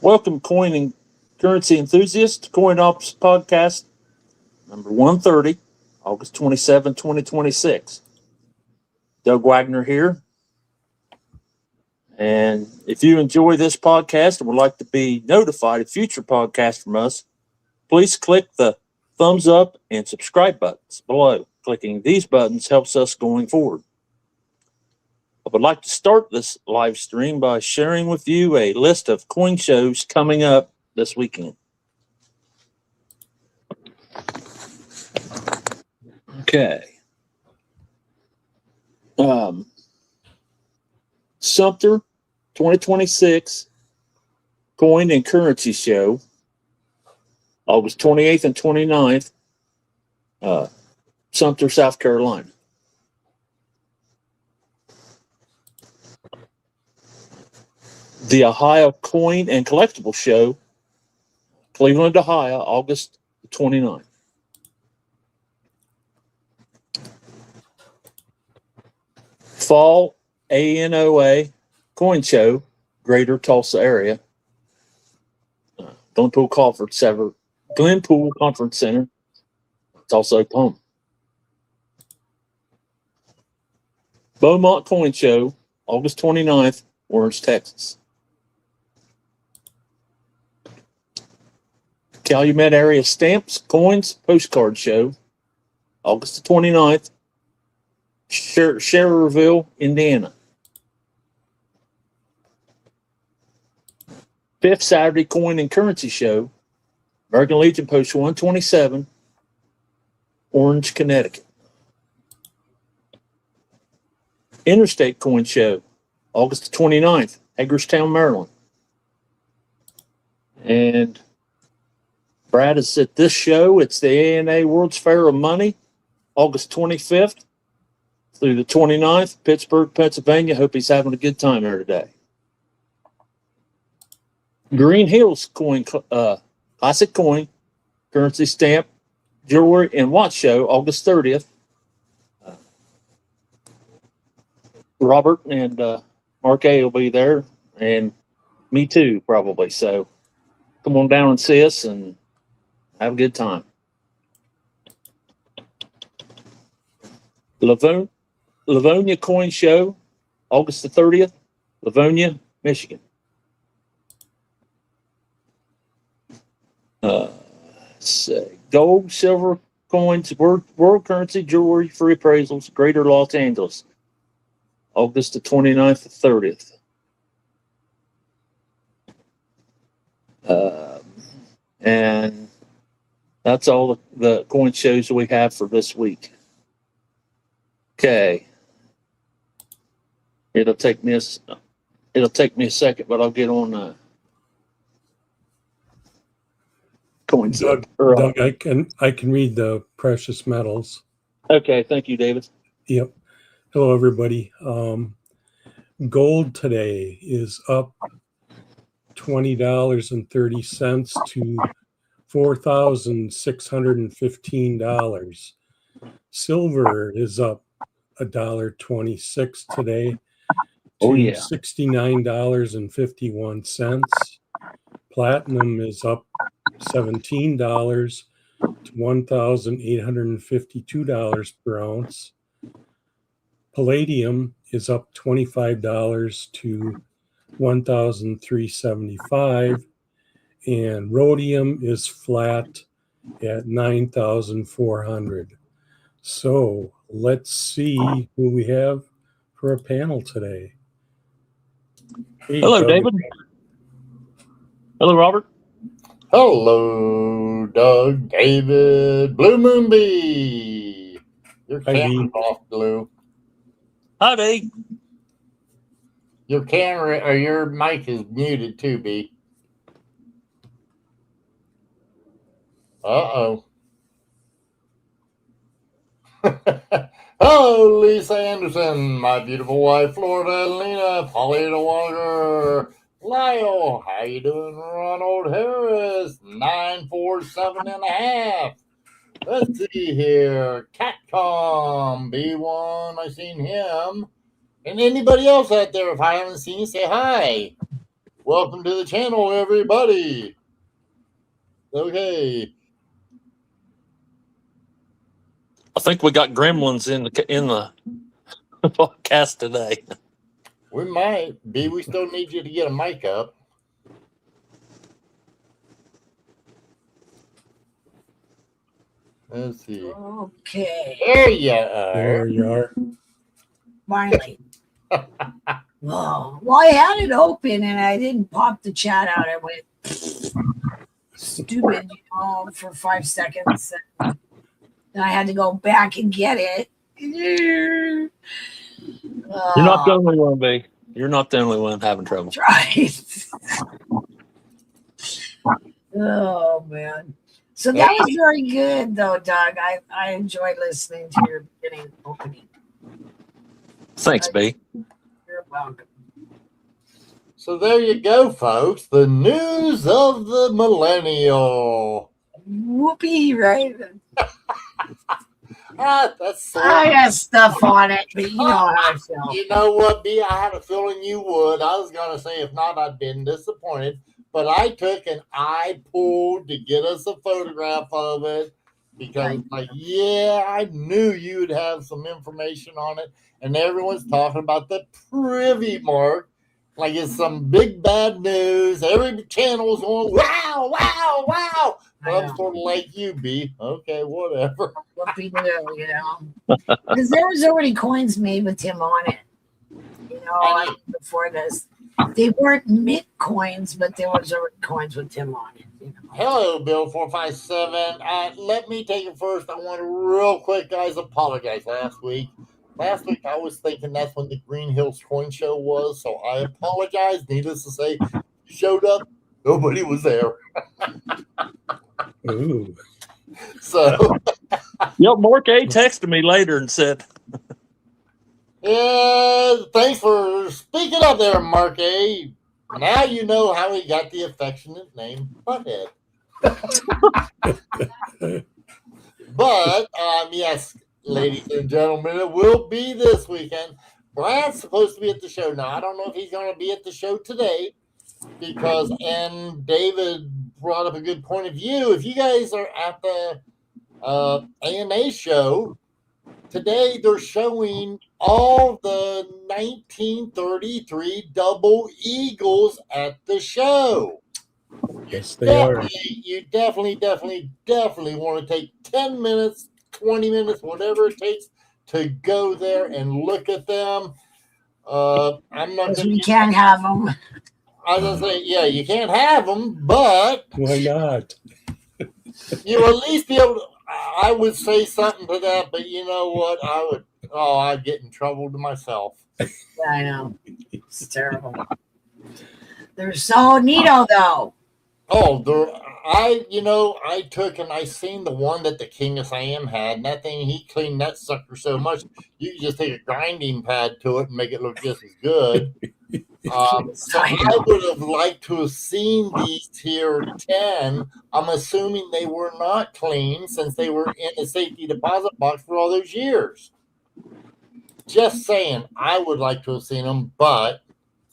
Welcome, coin and currency enthusiasts, to Cointalk's podcast number 130, August 27, 2026. Doug Wagner here. And if you enjoy this podcast and would like to be notified of future podcasts from us, please click the thumbs up and subscribe buttons below. Clicking these buttons helps us going forward. I would like to start this live stream by sharing with you a list of coin shows coming up this weekend. Okay. Sumter 2026 Coin and Currency Show, August 28th and 29th, Sumter, South Carolina. The Ohio Coin and Collectible Show, Cleveland, Ohio, August 29th. Fall ANOA Coin Show, Greater Tulsa area. Glenpool Conference Center, Tulsa, Oklahoma. Beaumont Coin Show, August 29th, Orange, Texas. Calumet Area Stamps, Coins, Postcard Show, August the 29th, Schererville, Indiana. Fifth Saturday Coin and Currency Show, American Legion Post 127, Orange, Connecticut. Interstate Coin Show, August the 29th, Hagerstown, Maryland. And Brad is at this show. It's the ANA World's Fair of Money, August 25th through the 29th, Pittsburgh, Pennsylvania. Hope he's having a good time here today. Green Hills Coin, Classic Coin, Currency Stamp, Jewelry, and Watch Show, August 30th. Robert and Mark A will be there, and me too, probably. So come on down and see us and have a good time. Livonia Coin Show, August the 30th, Livonia, Michigan. Gold, silver coins, world currency, jewelry, free appraisals, Greater Los Angeles, August the 29th to 30th. And that's all the coin shows we have for this week. Okay. It'll take me a second, but I'll get on coins. Doug, I can read the precious metals. Okay, thank you, David. Yep. Hello, everybody. Gold today is up $20.30 to $4,615. Silver is up $1.26 today to $69.51. Platinum is up $17 to $1,852 per ounce. Palladium is up $25 to $1,375, and rhodium is flat at $9,400. So let's see who we have for a panel today. Hey, hello, Doug. David. Hello, Robert. Hello, Doug, David, Blue Moon Bee. Your camera's off, Blue. Hi, B. Your camera or your mic is muted too, B. Uh-oh. Hello, Lisa Anderson, my beautiful wife, Florida Adelina, Polly Walker, Lyle, how you doing, Ronald Harris, 947.5. Let's see here, Catcom, B1, I seen him. And anybody else out there, if I haven't seen you, say hi. Welcome to the channel, everybody. Okay. I think we got gremlins in the podcast today. We might be. We still need you to get a mic up. Let's see. Okay. There you are. There you are. Finally. Whoa. Well, I had it open and I didn't pop the chat out. I went stupid, for 5 seconds. And then I had to go back and get it. You're not the only one, B. You're not the only one having trouble. Right. Oh, man. So that was very good, though, Doug. I enjoyed listening to your beginning opening. Thanks, B. You're welcome. So there you go, folks. The news of the millennial. Whoopee, right? That's so. I got stuff on it, but you know how I feel. You know what, B? I had a feeling you would. I was going to say, if not, I'd been disappointed. But I took an eye pull to get us a photograph of it because, I knew you'd have some information on it. And everyone's talking about the privy mark. Like it's some big bad news. Every channel's going, wow, wow, wow. But I'm sort of like you, B. Okay, whatever. What people do, because there was already coins made with him on it. Before this, they weren't mint coins, but there was already coins with him on it. Hello, Bill 457. Let me take it first. I want to real quick, guys, apologize last week. Last week, I was thinking that's when the Green Hills Coin Show was, so I apologize. Needless to say, you showed up, nobody was there. Ooh. So, Mark A texted me later and said, yeah, thanks for speaking up there, Mark A. Now you know how he got the affectionate name Butthead. But, yes, ladies and gentlemen, it will be this weekend. Brad's supposed to be at the show. Now, I don't know if he's going to be at the show today because, and David brought up a good point of view. If you guys are at the ANA show, today they're showing all the 1933 double eagles at the show. Yes, they are. You definitely want to take 10 minutes, 20 minutes, whatever it takes to go there and look at them. I'm not going we can't have them. I was going to say, yeah, you can't have them, but why not? You'll at least be able to. I would say something to that, but you know what? I'd get in trouble to myself. Yeah, I know. It's terrible. They're so neato, though. Oh, I took and I seen the one that the King of Siam had, and that thing, he cleaned that sucker so much, you can just take a grinding pad to it and make it look just as good. So I would have liked to have seen these tier 10. I'm assuming they were not clean since they were in the safety deposit box for all those years. Just saying, I would like to have seen them, but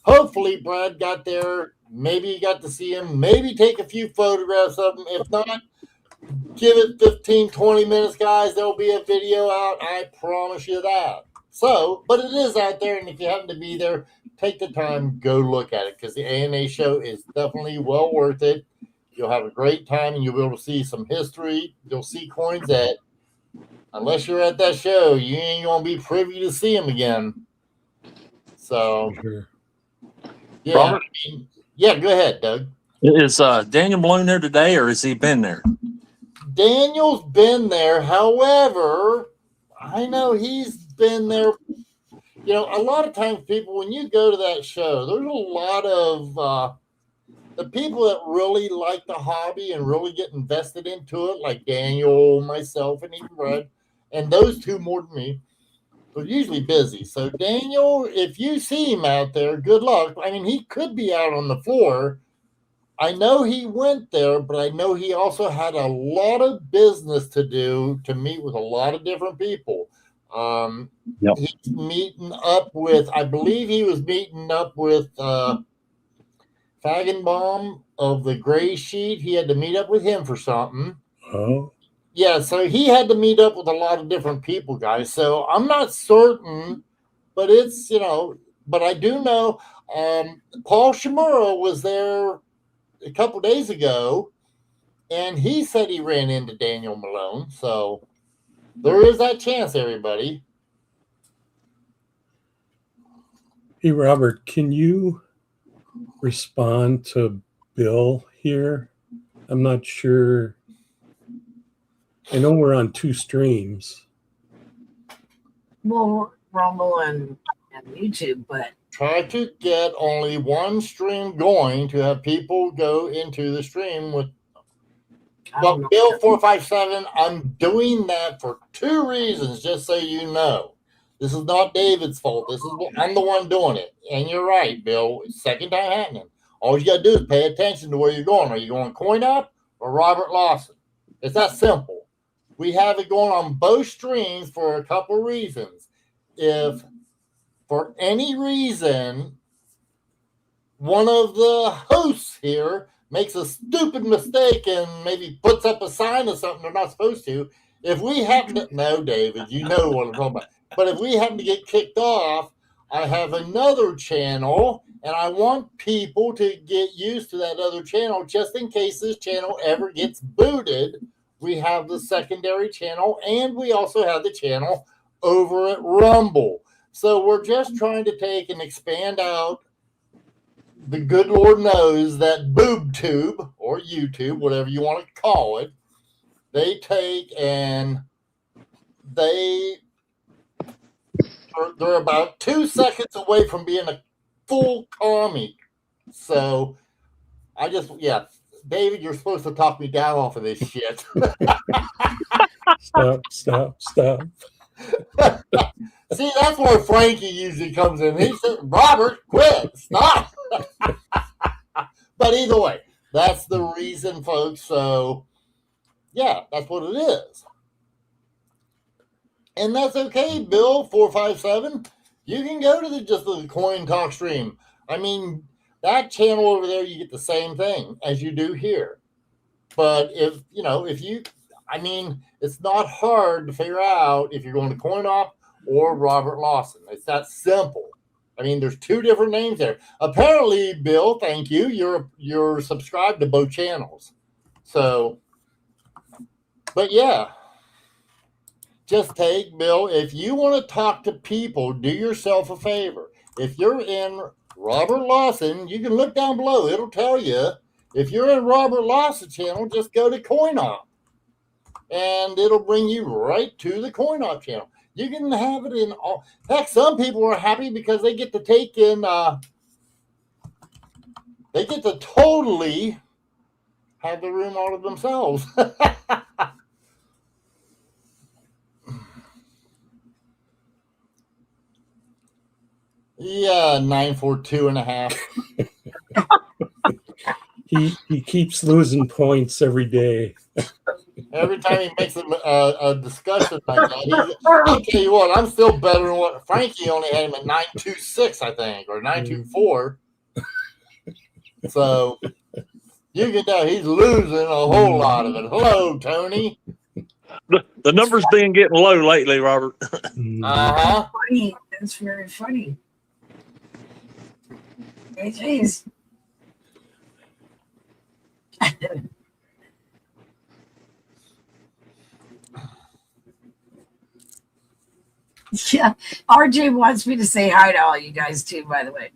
hopefully Brad got there. Maybe you got to see him. Maybe take a few photographs of them. If not, give it 15, 20 minutes, guys. There'll be a video out. I promise you that. So, but it is out there, and if you happen to be there, take the time, go look at it, because the ANA show is definitely well worth it. You'll have a great time, and you'll be able to see some history. You'll see coins that, unless you're at that show, you ain't going to be privy to see them again. So, Sure. yeah. Robert? Yeah, go ahead, Doug. Is Daniel Bloom there today, or has he been there? Daniel's been there. However, I know he's been there. You know, a lot of times people, when you go to that show, there's a lot of the people that really like the hobby and really get invested into it, like Daniel, myself, and even Brad, and those two more than me, are usually busy. So Daniel, if you see him out there, good luck. I mean, he could be out on the floor. I know he went there, but I know he also had a lot of business to do to meet with a lot of different people. He's meeting up with, I believe he was meeting up with, if Fagenbaum of the Gray Sheet. He had to meet up with him for something. Oh, Yeah, so he had to meet up with a lot of different people, guys. So I'm not certain, but it's, but I do know Paul Shimura was there a couple days ago, and he said he ran into Daniel Malone. So there is that chance, everybody. hey, Robert, can you respond to Bill here? I'm not sure. I know we're on 2 streams. Well, Rumble and YouTube, but Try to get only one stream going to have people go into the stream with. I But don't know. Bill 457, I'm doing that for 2 reasons, just so you know. This is not David's fault. I'm the one doing it. And you're right, Bill. It's second time happening. All you got to do is pay attention to where you're going. Are you going Cointalk or Robert Lawson? It's that simple. We have it going on both streams for a couple reasons. If for any reason one of the hosts here makes a stupid mistake and maybe puts up a sign or something they're not supposed to, if we happen to, no, David, you know what I'm talking about. But if we happen to get kicked off, I have another channel, and I want people to get used to that other channel just in case this channel ever gets booted. We have the secondary channel, and we also have the channel over at Rumble. So we're just trying to take and expand out. The good Lord knows that BoobTube or YouTube, whatever you want to call it, they take and they're about 2 seconds away from being a full commie. So David, you're supposed to talk me down off of this shit. Stop. See, that's where Frankie usually comes in. He says, Robert, quit, stop. But either way, that's the reason, folks. So, yeah, that's what it is. And that's okay, Bill 457. You can go to the Cointalk stream. I mean, that channel over there, you get the same thing as you do here. But it's not hard to figure out if you're going to Cointalk or Robert Lawson. It's that simple. I mean, there's 2 different names there. Apparently, Bill, thank you. You're subscribed to both channels. So, but yeah, just take, Bill, if you want to talk to people, do yourself a favor. If you're in Robert Lawson, you can look down below. It'll tell you. If you're in Robert Lawson channel, just go to Cointalk. And it'll bring you right to the Cointalk channel. You can have it in all. Heck, some people are happy because they get to take in. They get to totally have the room all to themselves. Yeah, 942.5. He keeps losing points every day. Every time he makes a discussion like that, I'll tell you what, I'm still better than what Frankie only had him at 926, I think, or 924. So you can tell he's losing a whole lot of it. Hello, Tony. The numbers been getting low lately, Robert. Uh-huh. Funny. That's very funny. Hey, geez. Yeah, RJ wants me to say hi to all you guys too, by the way.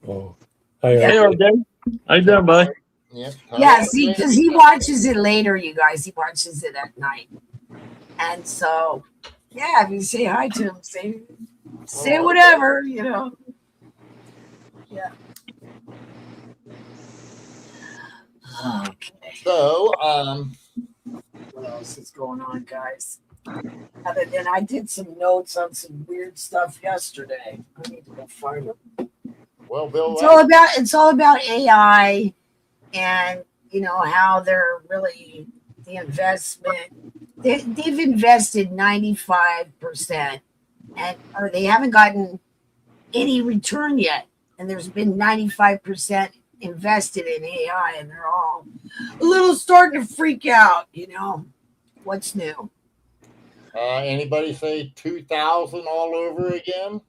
Oh, Hey, RJ. How you doing, bud? Yep. Yeah, see, because he watches it later, you guys. He watches it at night. And so, yeah, if you say hi to him, say whatever, Yeah. Okay. So, What else is going on, guys? Other than I did some notes on some weird stuff yesterday. I need to go find them. well, Bill, It's all about AI and how they're really the investment. They've invested 95% or they haven't gotten any return yet. And there's been 95% invested in AI, and they're all a little starting to freak out. What's new? Anybody say 2000 all over again?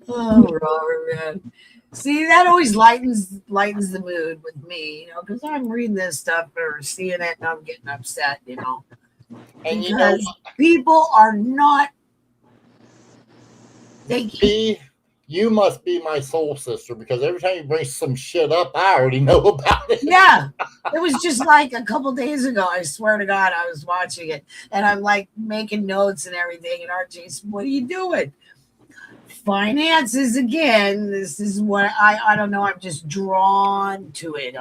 Oh, Robert, man. See, that always lightens the mood with me, because I'm reading this stuff or seeing it and I'm getting upset, And because people are not thinking. You must be my soul sister, because every time you bring some shit up, I already know about it. Yeah, it was just like a couple days ago. I swear to God, I was watching it and I'm like making notes and everything. And RJ's, what are you doing? Finances again. This is what I don't know. I'm just drawn to it.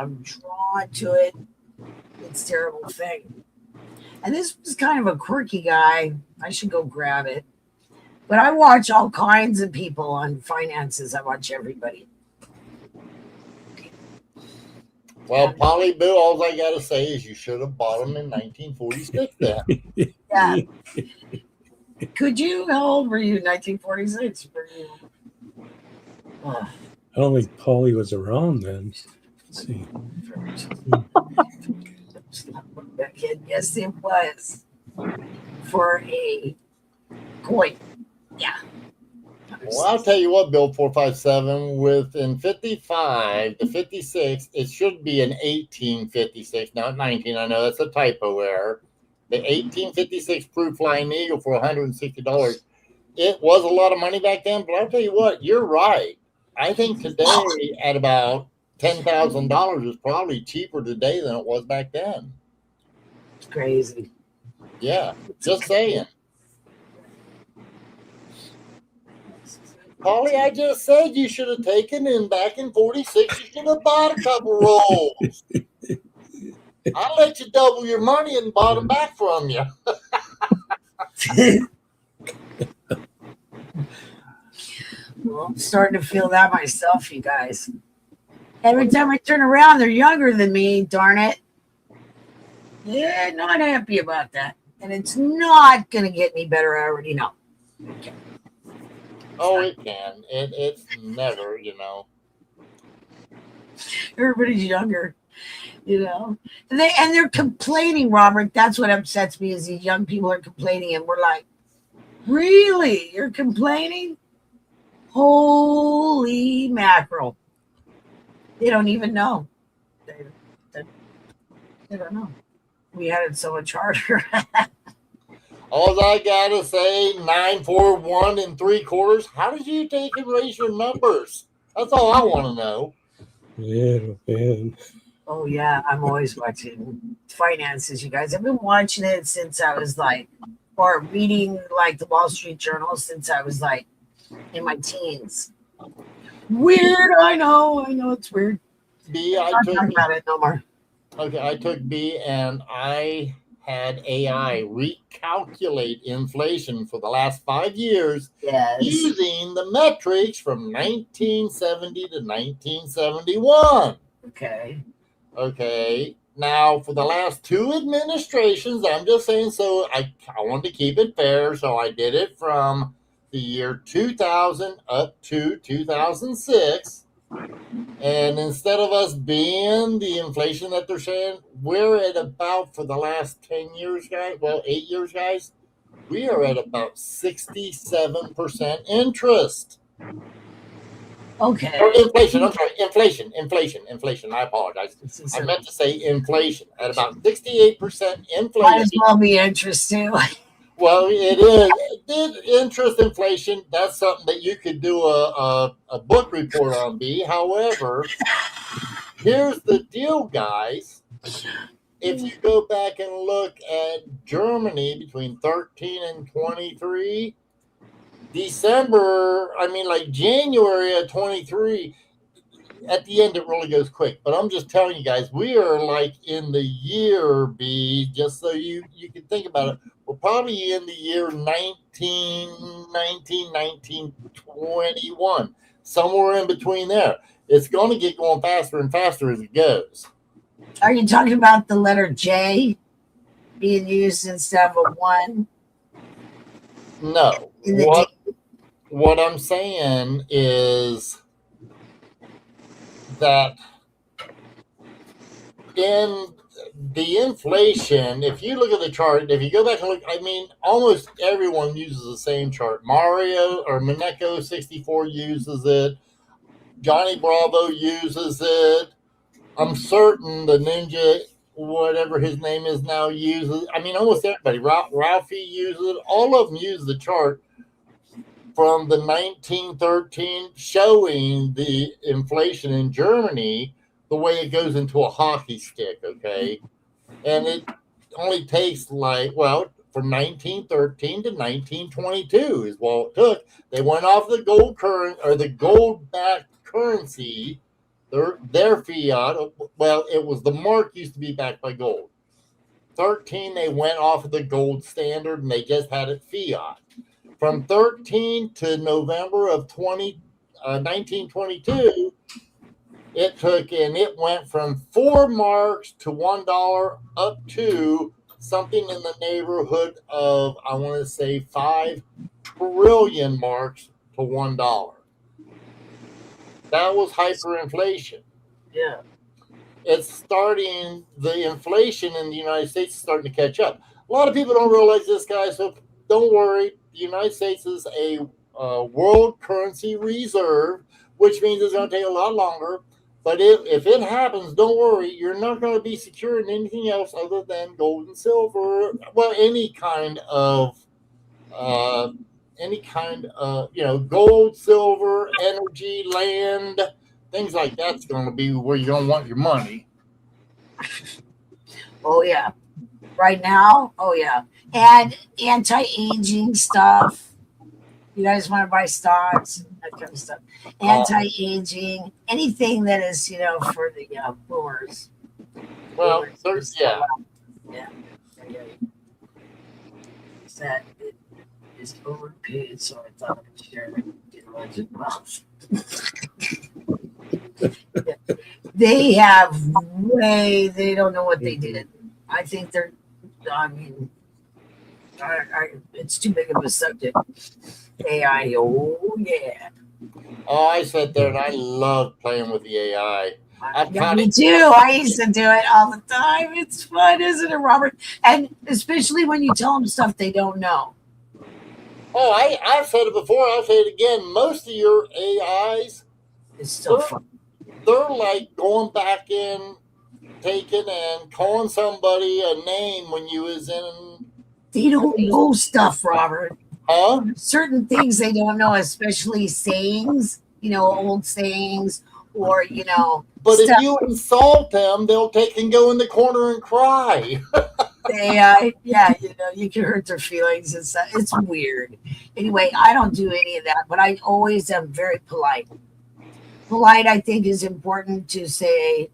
It's a terrible thing. And this was kind of a quirky guy. I should go grab it. But I watch all kinds of people on finances. I watch everybody. Well, Polly Boo, all I got to say is you should have bought them in 1946 then. Yeah. Could you? How old were you in 1946? I don't think Polly was around then. Let's see. Yes, it was. For a coin. Yeah. Well, I'll tell you what, Bill 457, within 55 to 56, it should be an 1856, not 19. I know that's a typo error. The 1856 Proof Flying Eagle for $160. It was a lot of money back then, but I'll tell you what, you're right. I think today at about $10,000 is probably cheaper today than it was back then. It's crazy. Yeah, just saying. Polly, I just said you should have taken in back in 46. You should have bought a couple rolls. I'll let you double your money and bought them back from you. Well, I'm starting to feel that myself, you guys. Every time I turn around, they're younger than me, darn it. Yeah, not happy about that. And it's not going to get any better, I already know. Okay. Oh, it can. It's never, Everybody's younger, And they're complaining, Robert. That's what upsets me is these young people are complaining, and we're like, really? You're complaining? Holy mackerel. They don't even know. They don't know. We had it so much harder. All I gotta say, 941 3/4. How did you take and raise your numbers? That's all I want to know. Yeah, man. Oh yeah, I'm always watching finances, you guys. I've been watching it since I was or reading the Wall Street Journal since I was in my teens. Weird, I know it's weird. B, I'm not talking about it no more. Okay, I took B and I had AI recalculate inflation for the last 5 years using the metrics from 1970 to 1971. Okay. Now, for the last 2 administrations, I'm just saying, so I wanted to keep it fair, so I did it from the year 2000 up to 2006. And instead of us being the inflation that they're saying, we're at about, for the last 10 years, guys, 8 years, guys, we are at about 67% interest. Okay. Or inflation, I'm sorry, inflation. I apologize. I meant to say inflation. At about 68% inflation. Might as well be interest too. Well, it is. Interest inflation, that's something that you could do a book report on, B. However, here's the deal, guys. If you go back and look at Germany between 13 and 23, January of 23, at the end it really goes quick. But I'm just telling you guys, we are in the year, B, just so you can think about it. We're probably in the year 1921, somewhere in between there. It's going to get going faster and faster as it goes. Are you talking about the letter J being used instead of a 1? No. In the What I'm saying is that in the inflation, if you look at the chart, if you go back and look, I mean, almost everyone uses the same chart. Mario or Mineko64 uses it. Johnny Bravo uses it. I'm certain the Ninja, whatever his name is now, uses. I mean, almost everybody. Ralphie uses it. All of them use the chart from the 1913 showing the inflation in Germany the way it goes into a hockey stick, okay? And it only takes from 1913 to 1922 is what it took. They went off the gold current or the gold-backed currency, their fiat. Well, it was the mark used to be backed by gold. 13, they went off of the gold standard and they just had it fiat. From 13 to November of 1922, it went from 4 marks to $1 up to something in the neighborhood of, I want to say, 5 trillion marks to $1. That was hyperinflation. Yeah. The inflation in the United States is starting to catch up. A lot of people don't realize this, guys, so don't worry. The United States is a world currency reserve, which means it's going to take a lot longer. But if it happens, don't worry. You're not going to be secure in anything else other than gold and silver. Well, any kind of gold, silver, energy, land, things like that's going to be where you're going to want your money. Oh yeah. Right now, oh yeah. And anti-aging stuff. You guys want to buy stocks, that kind of stuff. Anti-aging, anything that is, for the boomers. Well, Boomers, yeah. Yeah. That it is overpaid, so I thought I would share it in legend wealth. They don't know what they did. I think it's too big of a subject. AI, oh yeah. Oh, I sat there and I loved playing with the AI. Me too. I used to do it all the time. It's fun, isn't it, Robert? And especially when you tell them stuff they don't know. Oh, I've said it before. I'll say it again. Most of your AIs, It's still fun. They're like going back in, taking and calling somebody a name when you was in. They don't know stuff, Robert. Huh? Certain things they don't know, especially sayings, old sayings, or But stuff. if you insult them, they'll take and go in the corner and cry. You can hurt their feelings and stuff. It's weird. Anyway, I don't do any of that, but I always am very polite. Polite, I think, is important to say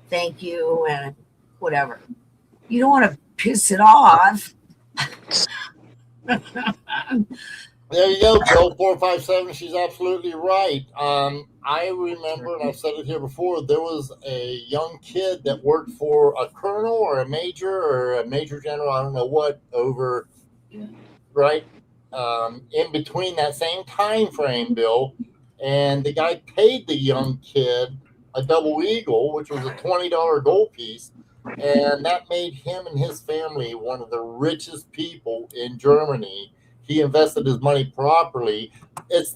thank you and whatever. You don't want to piss it off. There you go, Bill 457. She's absolutely right. I remember, and I've said it here before, there was a young kid that worked for a colonel or a major general, I don't know what, right? In between that same time frame, Bill, and the guy paid the young kid a double eagle, which was a $20 gold piece, and that made him and his family one of the richest people in Germany. He invested his money properly. That's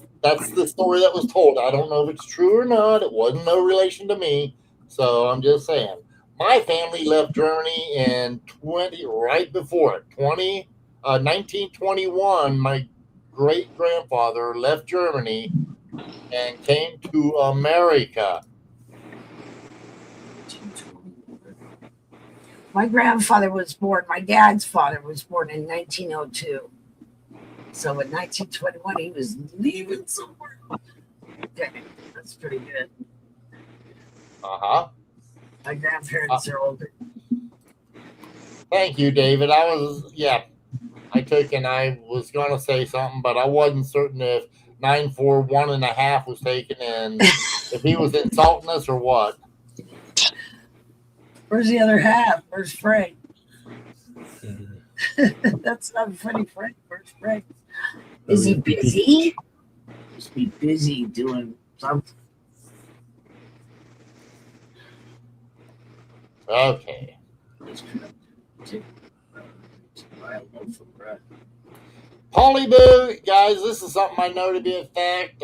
the story that was told. I don't know if it's true or not. It wasn't no relation to me, so I'm just saying. My family left Germany in 1921. My great grandfather left Germany and came to America. My grandfather was born, my dad's father was born in 1902. So in 1921, he was leaving somewhere. Okay, that's pretty good. Uh-huh. My grandparents are older. Thank you, David. I took and I was going to say something, but I wasn't certain if 941.5 was taken and if he was insulting us or what. Where's the other half? Where's Frank? That's not funny, Frank. Where's Frank? Is he busy? Must be busy doing something. Okay. Polyboo, guys, this is something I know to be a fact.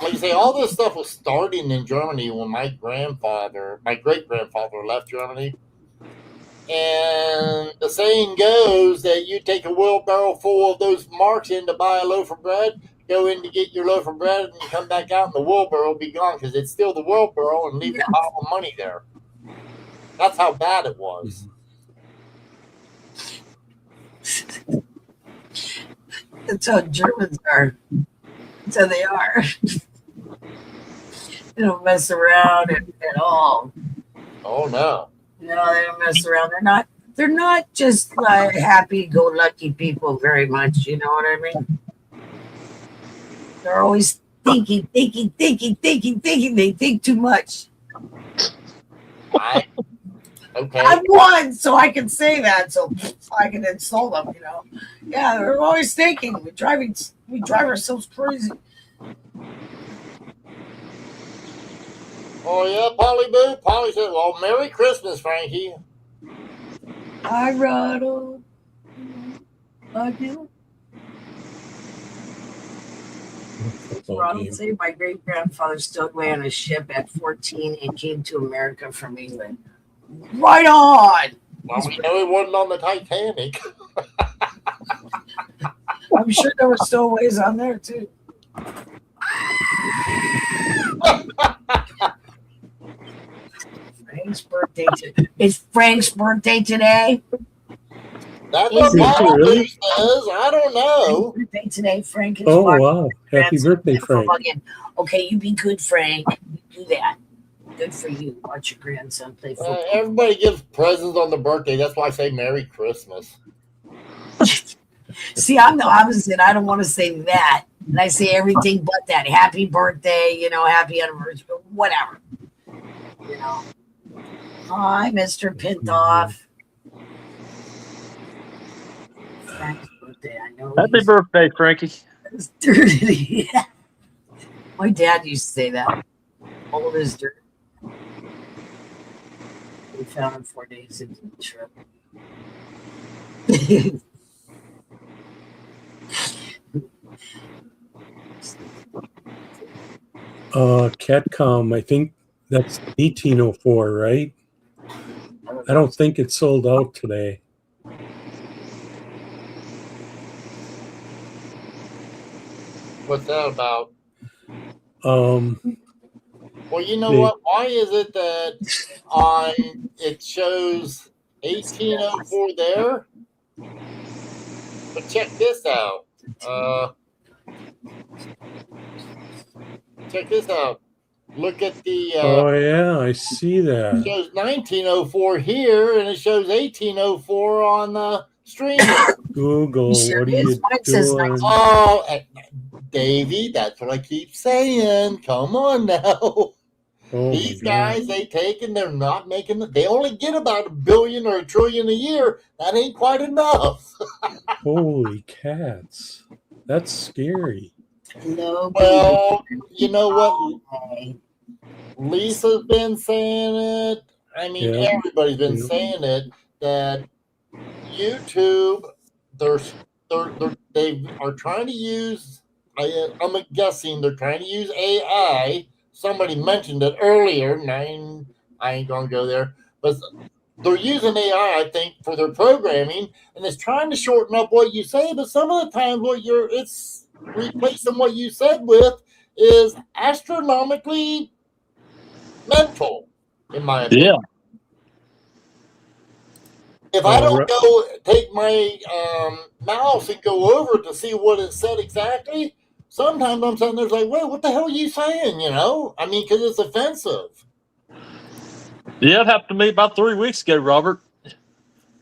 Like I say, all this stuff was starting in Germany when my great grandfather left Germany. And the saying goes that you take a wheelbarrow full of those marks in to buy a loaf of bread, go in to get your loaf of bread, and you come back out and the wheelbarrow will be gone because it's still the wheelbarrow and leave a pile of money there. That's how bad it was. That's how Germans are. That's how they are. They don't mess around at all. Oh no. No, they don't mess around. They're not just like happy-go-lucky people very much. You know what I mean? They're always thinking. They think too much. Okay. I'm one, so I can say that, so I can insult them. You know? Yeah, they're always thinking. We drive ourselves crazy. Oh yeah, Polyboo. Polly said, "Well, Merry Christmas, Frankie." Hi, Ronald. I do. Ronald said my great grandfather stowed away on a ship at 14 and came to America from England. Right on. Well, we know he wasn't on the Titanic. I'm sure there were stowaways on there too. Frank's birthday today. It's Frank's birthday today. That's what Polyboo really says. I don't know. Frank's birthday today, Frank. Is wow! Happy birthday, Frank. Okay, you be good, Frank. Do that. Good for you. Watch your grandson play football. Everybody gives presents on the birthday. That's why I say Merry Christmas. See, I'm the opposite. I don't want to say that. And I say everything but that. Happy birthday, happy anniversary, whatever. Hi, Mr. Pintoff. Frank's birthday. I know. Happy birthday, Frankie. It's dirty. My dad used to say that. Old as dirt. We found him 4 days into the trip. Catcom, I think that's 1804, right? I don't think it's sold out today. What's that about? Well, you know what? Why is it that it shows 1804 there? But check this out. Check this out. Look at the. Oh yeah, I see that. It shows 1904 here, and it shows 1804 on the stream. Google, what are you doing? Oh, Davey, that's what I keep saying. Come on now. Oh, these guys, they're not making they only get about $1 billion or $1 trillion a year. That ain't quite enough. Holy cats. That's scary. No. Well, you know what? Lisa's been saying it. I mean, everybody's been saying it, that YouTube, they are trying to use, I'm guessing they're trying to use AI. Somebody mentioned it earlier, and I ain't going to go there. But they're using AI, I think, for their programming, and it's trying to shorten up what you say. But some of the times, it's replacing what you said with is astronomically mental, in my opinion. Yeah. If I don't go take my mouse and go over to see what it said exactly, sometimes I'm sitting there like, wait, what the hell are you saying? I mean, because it's offensive. Yeah, it happened to me about 3 weeks ago, Robert.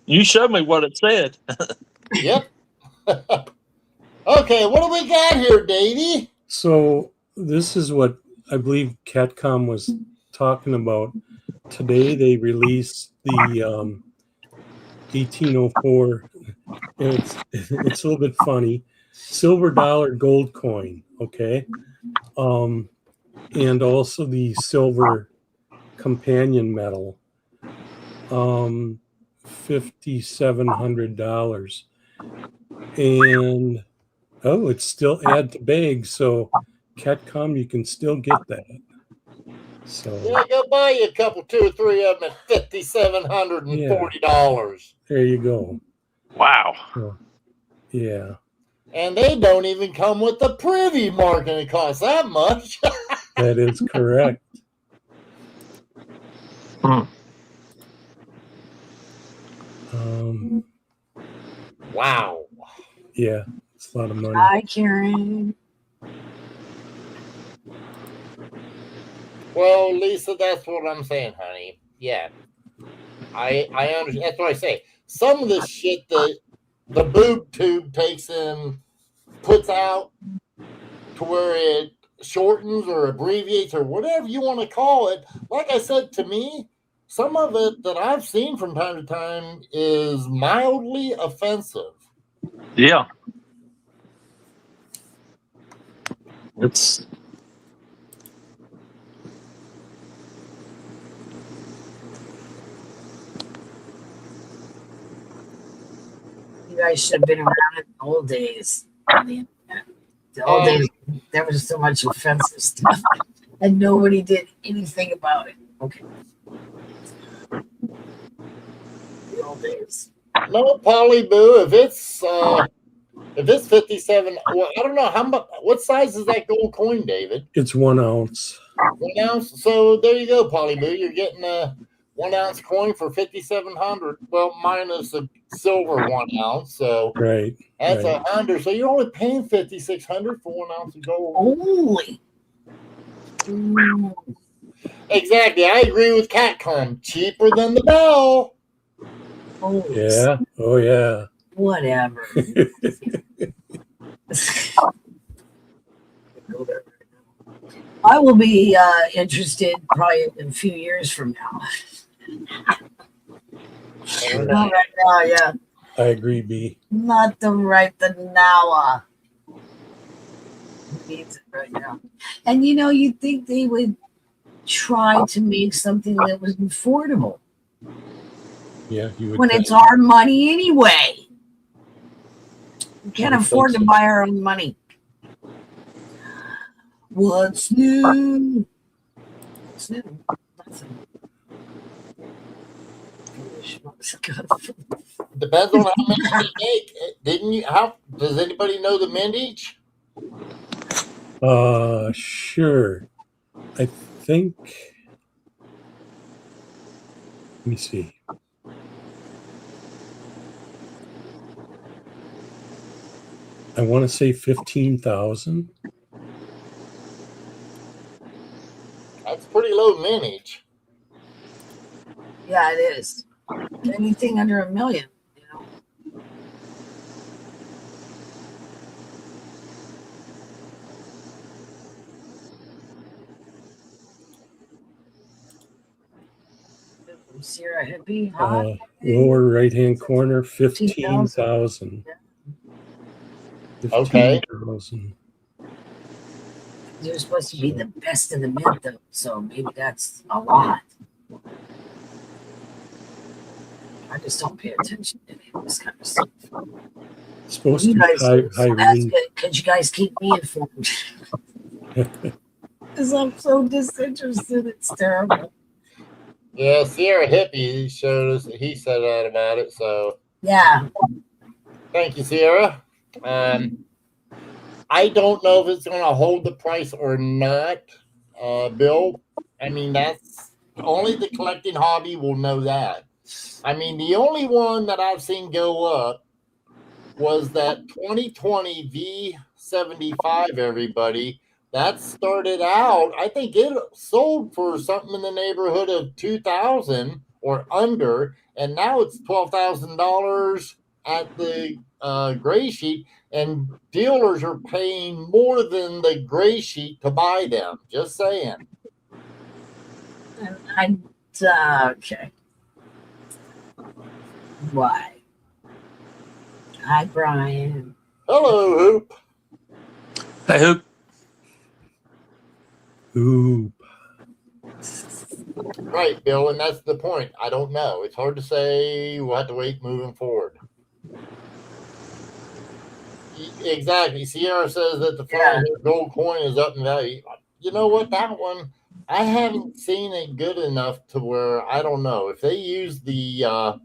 You showed me what it said. Yep. Okay, what do we got here, Davey? So this is what I believe Catcom was talking about. Today they released the 1804. It's a little bit funny. silver dollar gold coin, okay? And also the silver companion medal, $5,700. And it's still add to bag, so Catcom, you can still get that. So Yeah, go buy you a couple, 2 or 3 of them at $5,740. there you go. Wow. So, yeah, And they don't even come with the privy market. It costs that much. that is correct. Wow. Yeah, it's a lot of money. Hi, Karen. Well, Lisa, that's what I'm saying, honey. Yeah. I understand. That's what I say. Some of the shit that the boob tube takes and puts out to where it shortens or abbreviates or whatever you want to call it. Like I said, to me, some of it that I've seen from time to time is mildly offensive. Yeah. It's You guys should have been around in the old days. The old days, there was so much offensive stuff, and nobody did anything about it. Okay. The old days. No, Polly Boo, if it's 57, well, I don't know how much. What size is that gold coin, David? It's 1 ounce. 1 ounce. So there you go, Polly Boo. You're getting a 1 ounce coin for $5,700. Well, minus a silver 1 ounce. So Right. that's right. $100. So you're only paying $5,600 for 1 ounce of gold. Only. Exactly. I agree with Catcom. Cheaper than the bell. Oh, Yeah. Oh, yeah. whatever. I will be interested probably in a few years from now. Sure. Not right now, yeah. I agree, B. Not the now. Who needs it right now? And you'd think they would try to make something that was affordable Yeah, you would. when think. it's our money anyway. We can't I would afford think to so. buy our own money. What's new? What's new? Nothing. Depends on how many you make. Didn't you? How does anybody know the mintage? Sure. I think. Let me see. I want to say 15,000. That's pretty low mintage. Yeah, it is. Anything under $1 million, Sierra Hippie, hi. Lower right-hand corner, 15,000. Okay. 15,000. You're supposed to be the best of the mint, though, so maybe that's a lot. I just don't pay attention to any of this kind of stuff. It's supposed You to guys, be high that's relief. good because you guys keep me informed. Because I'm so disinterested, it's terrible. Yeah, Sierra Hippie showed us. He said that about it. So Yeah, thank you, Sierra. I don't know if it's going to hold the price or not, Bill. I mean, that's only the collecting hobby will know that. I mean, the only one that I've seen go up was that 2020 V75, everybody. That started out, I think it sold for something in the neighborhood of 2,000 or under, and now it's $12,000 at the gray sheet, and dealers are paying more than the gray sheet to buy them. Just saying. and okay. Why? Hi, Brian. Hello, Hoop. Hey, Hoop. Ooh. Right, Bill, and that's the point. I don't know. It's hard to say. We'll have to wait moving forward. Exactly. Sierra says that the gold coin is up in value. You know what? That one, I haven't seen it good enough to where I don't know. If they use the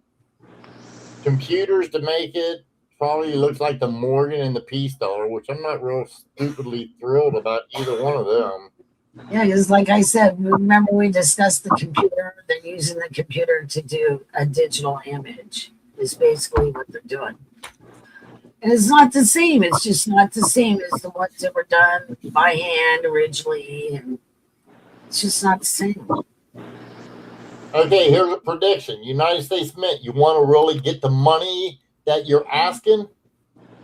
computers to make it, probably looks like the Morgan and the Peace Dollar, which I'm not real stupidly thrilled about either one of them. Yeah, because like I said, remember we discussed the computer. They're using the computer to do a digital image. Is basically what they're doing. And it's not the same. It's just not the same as the ones that were done by hand originally. And it's just not the same. Okay, here's a prediction. United States Mint, you want to really get the money that you're asking?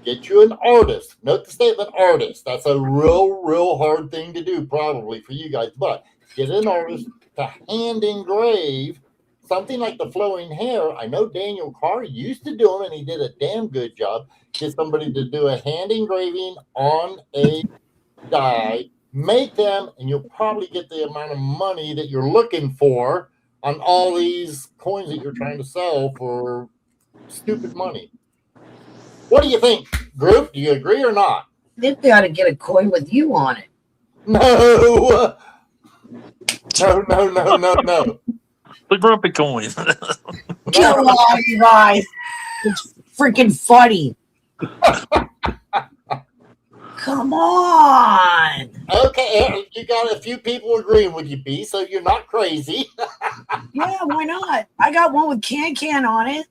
Get you an artist. Note the statement artist. That's a real hard thing to do probably for you guys. But get an artist to hand engrave something like the flowing hair. I know Daniel Carr used to do them, and he did a damn good job. Get somebody to do a hand engraving on a die, make them, and you'll probably get the amount of money that you're looking for on all these coins that you're trying to sell for stupid money. What do you think, group? Do you agree or not? I think we ought to get a coin with you on it. No. The grumpy coin. Come on, you guys. It's freaking funny. Come on. Okay, you got a few people agreeing with you, B, so you're not crazy. Yeah, why not? I got one with Can on it.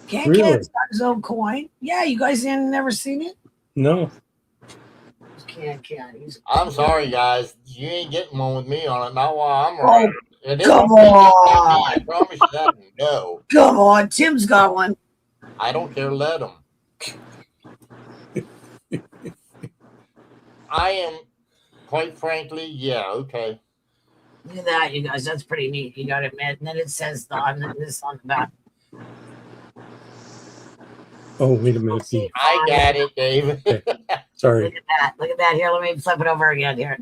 Can's Really? got his own coin. Yeah, you guys ain't never seen it? No. Can. I'm sorry, guys. You ain't getting one with me on it. Not while I'm around. Come on. I promise you that. No. Come on. Tim's got one. I don't care. Let him. I am, quite frankly, yeah, okay. Look at that, you guys. That's pretty neat. You got to admit. And then it says this on the back. Oh, wait a minute. I got it, David. Okay. Sorry. Look at that. Look at that. Here, let me flip it over again here.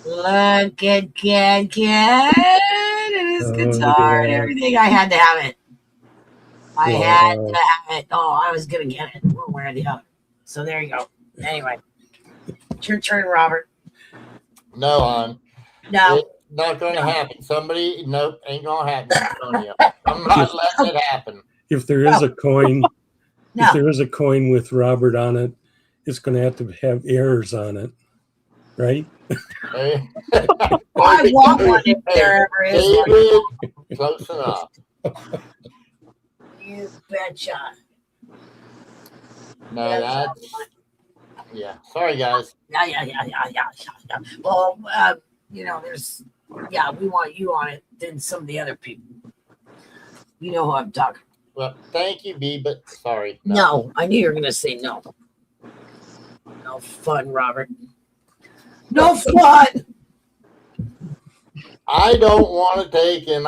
Look at Ken and his guitar and everything. I had to have it. I had to have it. Oh, I was going to get it one way or the other. So there you go. Anyway, it's your turn, Robert. No, hon. No. It's not going to happen. Somebody, nope, ain't going to happen. I'm not letting it happen. If there is a coin, No. if there is a coin with Robert on it, it's going to have errors on it, right? Hey. I want one if there ever is David, one. close enough. You betcha. No, that's, yeah. Sorry, guys. Yeah. Well, there's, we want you on it than some of the other people. You know who I'm talking. Well, thank you, B, but sorry. No, I knew you were going to say no. No fun, Robert. No fun. I don't want to take, and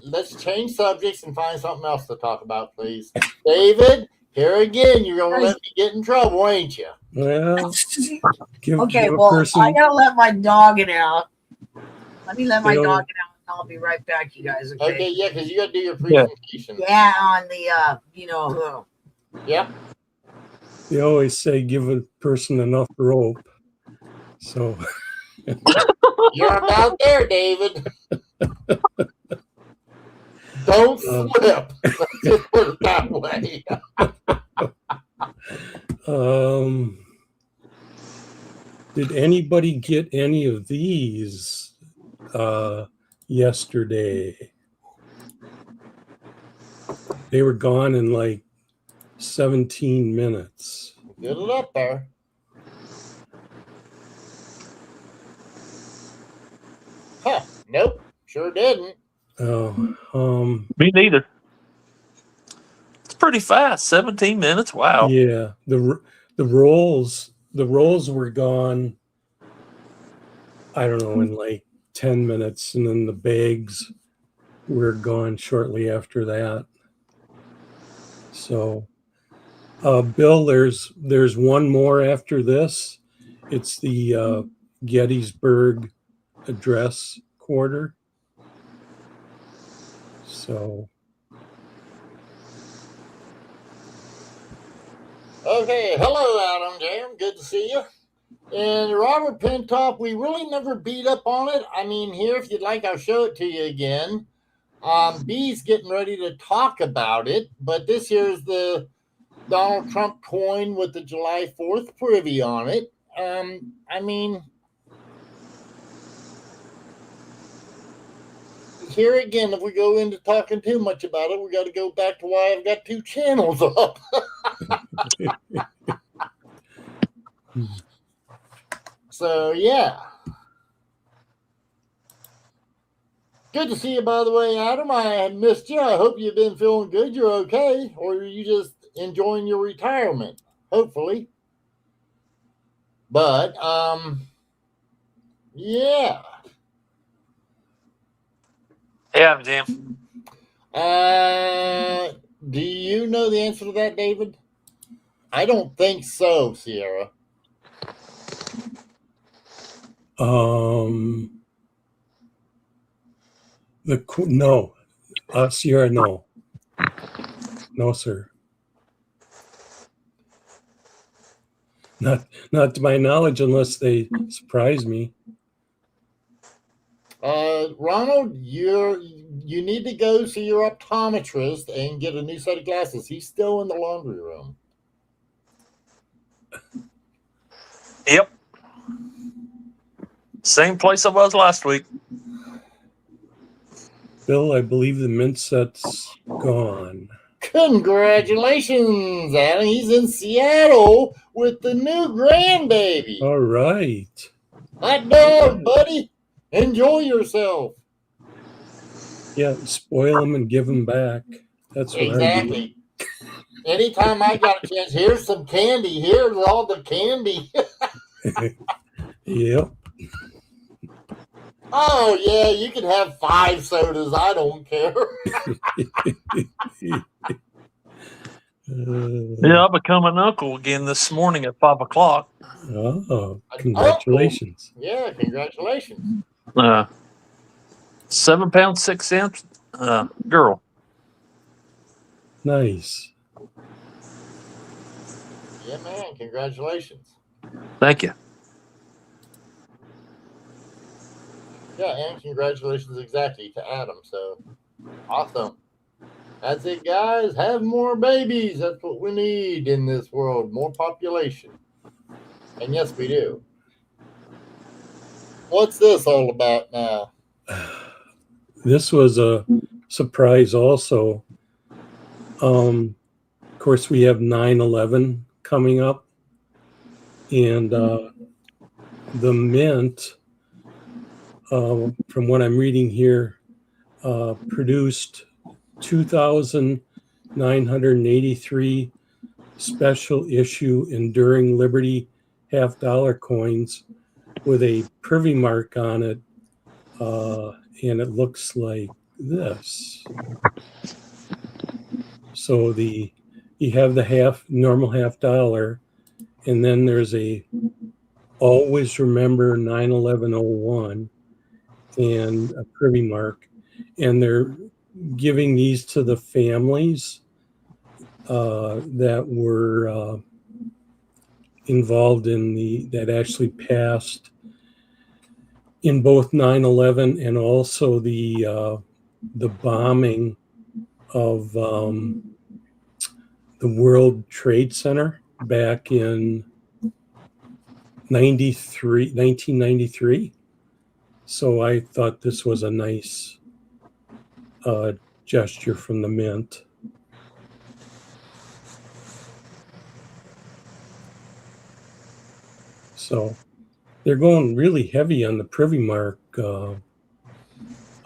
let's change subjects and find something else to talk about, please. David, here again, you're going to let me get in trouble, ain't you? Well, okay, well, I got to let my dog out. Let me let my dog out. I'll be right back, you guys. Okay, yeah, because you got to do your presentation. Yeah, on the, you know who. Yep. They always say give a person enough rope. So you're about there, David. Don't slip. Let's just put it that way. Did anybody get any of these yesterday? They were gone in like 17 minutes. Get it up there. Huh. Nope. Sure didn't. Oh, Me neither. It's pretty fast. 17 minutes. Wow. Yeah. The rolls were gone, I don't know, in like 10 minutes, and then the bags were gone shortly after that. So Bill, there's one more after this. It's the Gettysburg Address quarter. So Okay, hello, Adam Jam. Good to see you. And Robert Pentop, we really never beat up on it. I mean, here, if you'd like, I'll show it to you again. B's getting ready to talk about it, but this here's the Donald Trump coin with the July 4th privy on it. I mean, here again, if we go into talking too much about it, we got to go back to why I've got two channels up. So, yeah. Good to see you, by the way, Adam. I had missed you. I hope you've been feeling good. You're okay. Or are you just enjoying your retirement? Hopefully. But, yeah. Yeah, Jim. Do you know the answer to that, David? I don't think so, Sierra. No, Sierra, no, sir. Not to my knowledge, unless they surprise me. Ronald, you need to go see your optometrist and get a new set of glasses. He's still in the laundry room. Yep. Same place I was last week. Bill, I believe the mint set's gone. Congratulations, Adam. He's in Seattle with the new grandbaby. All right. Hot dog, buddy. Enjoy yourself. Yeah, spoil them and give them back. That's what Exactly. Anytime I got a chance, here's some candy. Here's all the candy. I do. Yep. Oh, yeah, you can have 5 sodas. I don't care. Yeah, I become an uncle again this morning at 5 o'clock. Oh, congratulations. Yeah, congratulations. 7 pounds 6 cents, girl. Nice. Yeah, man, congratulations. Thank you. Yeah, and congratulations exactly to Adam. So, awesome. That's it, guys. Have more babies. That's what we need in this world. More population. And yes, we do. What's this all about now? This was a surprise also. Of course, we have 9/11 coming up. And the mint, from what I'm reading here, produced 2,983 special issue Enduring Liberty $50 coins with a privy mark on it, and it looks like this. So you have the normal $50, and then there's a always remember 9/11/01 and a privy mark, and they're giving these to the families that were involved in that actually passed in both 9/11 and also the bombing of the World Trade Center back in 1993. So I thought this was a nice gesture from the mint. So they're going really heavy on the privy mark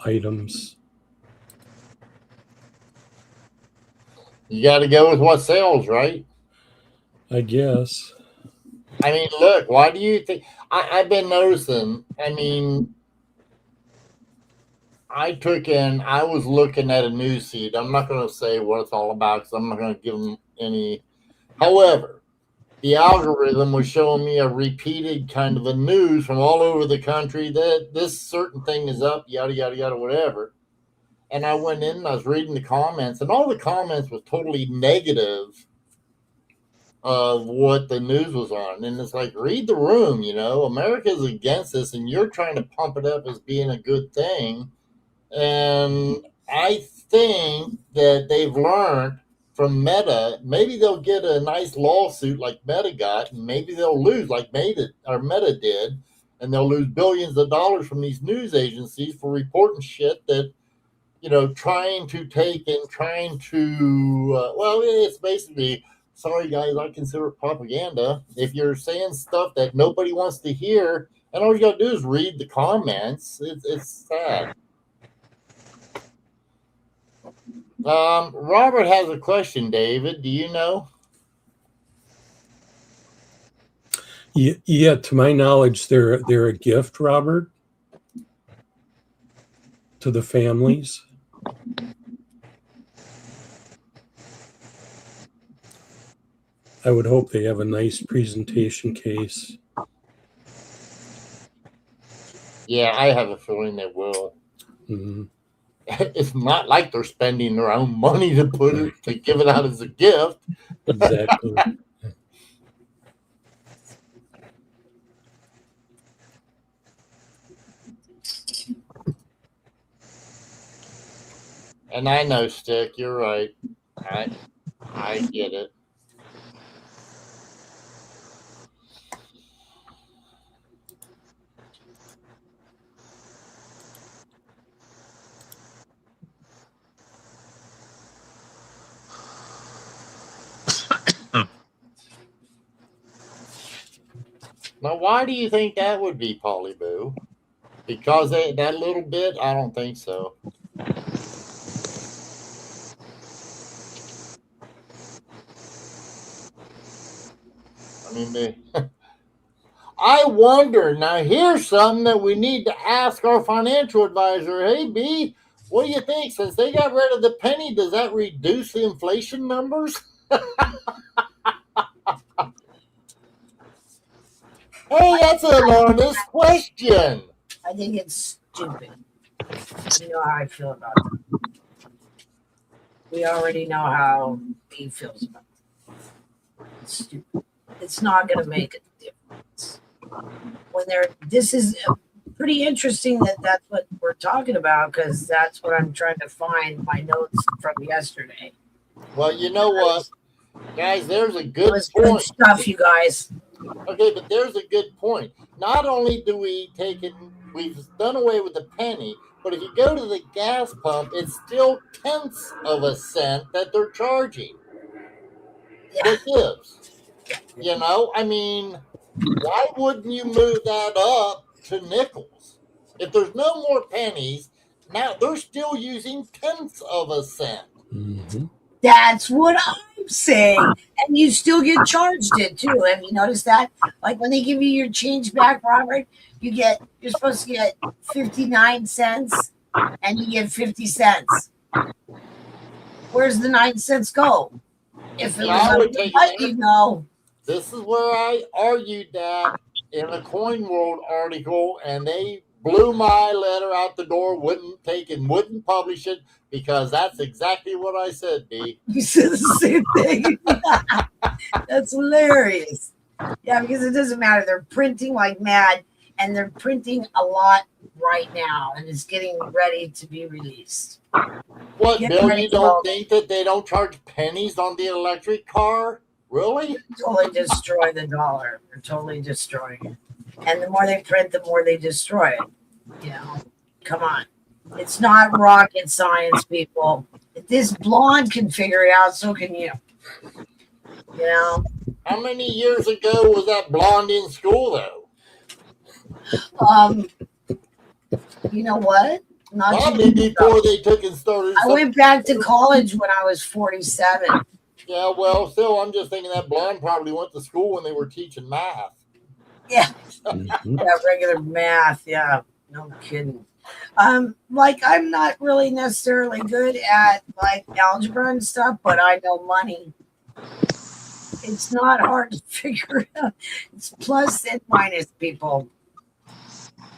items. You got to go with what sells, right? I guess. I mean, look, why do you think? I've been noticing, I mean, I was looking at a news feed. I'm not going to say what it's all about because I'm not going to give them any However, the algorithm was showing me a repeated kind of a news from all over the country that this certain thing is up, yada, yada, yada, whatever. And I went in and I was reading the comments, and all the comments was totally negative of what the news was on. And it's like, read the room, America's against this, and you're trying to pump it up as being a good thing. And I think that they've learned from Meta. Maybe they'll get a nice lawsuit like Meta got, and maybe they'll lose like Meta did, and they'll lose billions of dollars from these news agencies for reporting shit that, trying to it's basically, sorry guys, I consider it propaganda. If you're saying stuff that nobody wants to hear, and all you got to do is read the comments, it's sad. Robert has a question, David. Do you know? Yeah, to my knowledge, they're a gift, Robert, to the families. I would hope they have a nice presentation case. Yeah, I have a feeling they will. Mm-hmm. It's not like they're spending their own money to give it out as a gift. Exactly. And I know, Stick, you're right. I get it. Now, why do you think that would be, Polly Boo? Because that little bit? I don't think so. I mean, I wonder. Now, here's something that we need to ask our financial advisor. Hey, B, what do you think? Since they got rid of the penny, does that reduce the inflation numbers? Hey, that's an honest question. I think it's stupid. You know how I feel about that. We already know how he feels about it. It's stupid. It's not going to make a difference. This is pretty interesting that's what we're talking about, because that's what I'm trying to find my notes from yesterday. Well, you know what, guys, there's a good point. Good stuff, you guys. Okay, but there's a good point. Not only do we've done away with the penny, but if you go to the gas pump, it's still tenths of a cent that they're charging. Yeah. It is. I mean, why wouldn't you move that up to nickels? If there's no more pennies, now they're still using tenths of a cent. Mm-hmm. That's what I'm saying. And you still get charged it too. Have you noticed that? Like when they give you your change back, Robert, you're supposed to get 59 cents and you get 50 cents. Where's the 9 cents go? If it was This is where I argued that in a Coin World article, and they blew my letter out the door, wouldn't publish it, because that's exactly what I said, B. You said the same thing. That's hilarious. Yeah, because it doesn't matter. They're printing like mad, and they're printing a lot right now, and it's getting ready to be released. What, Bill, you don't think that they don't charge pennies on the electric car? Really? Totally destroy the dollar. They're totally destroying it. And the more they print, the more they destroy it. Come on. It's not rocket science, people. If this blonde can figure it out, so can you. How many years ago was that blonde in school, though? You know what? Probably before they took and started. I went back to college when I was 47. Yeah, well, still, I'm just thinking that blonde probably went to school when they were teaching math. Yeah. Yeah, regular math. Yeah, no kidding. I'm not really necessarily good at algebra and stuff, but I know money. It's not hard to figure out. It's plus and minus, people.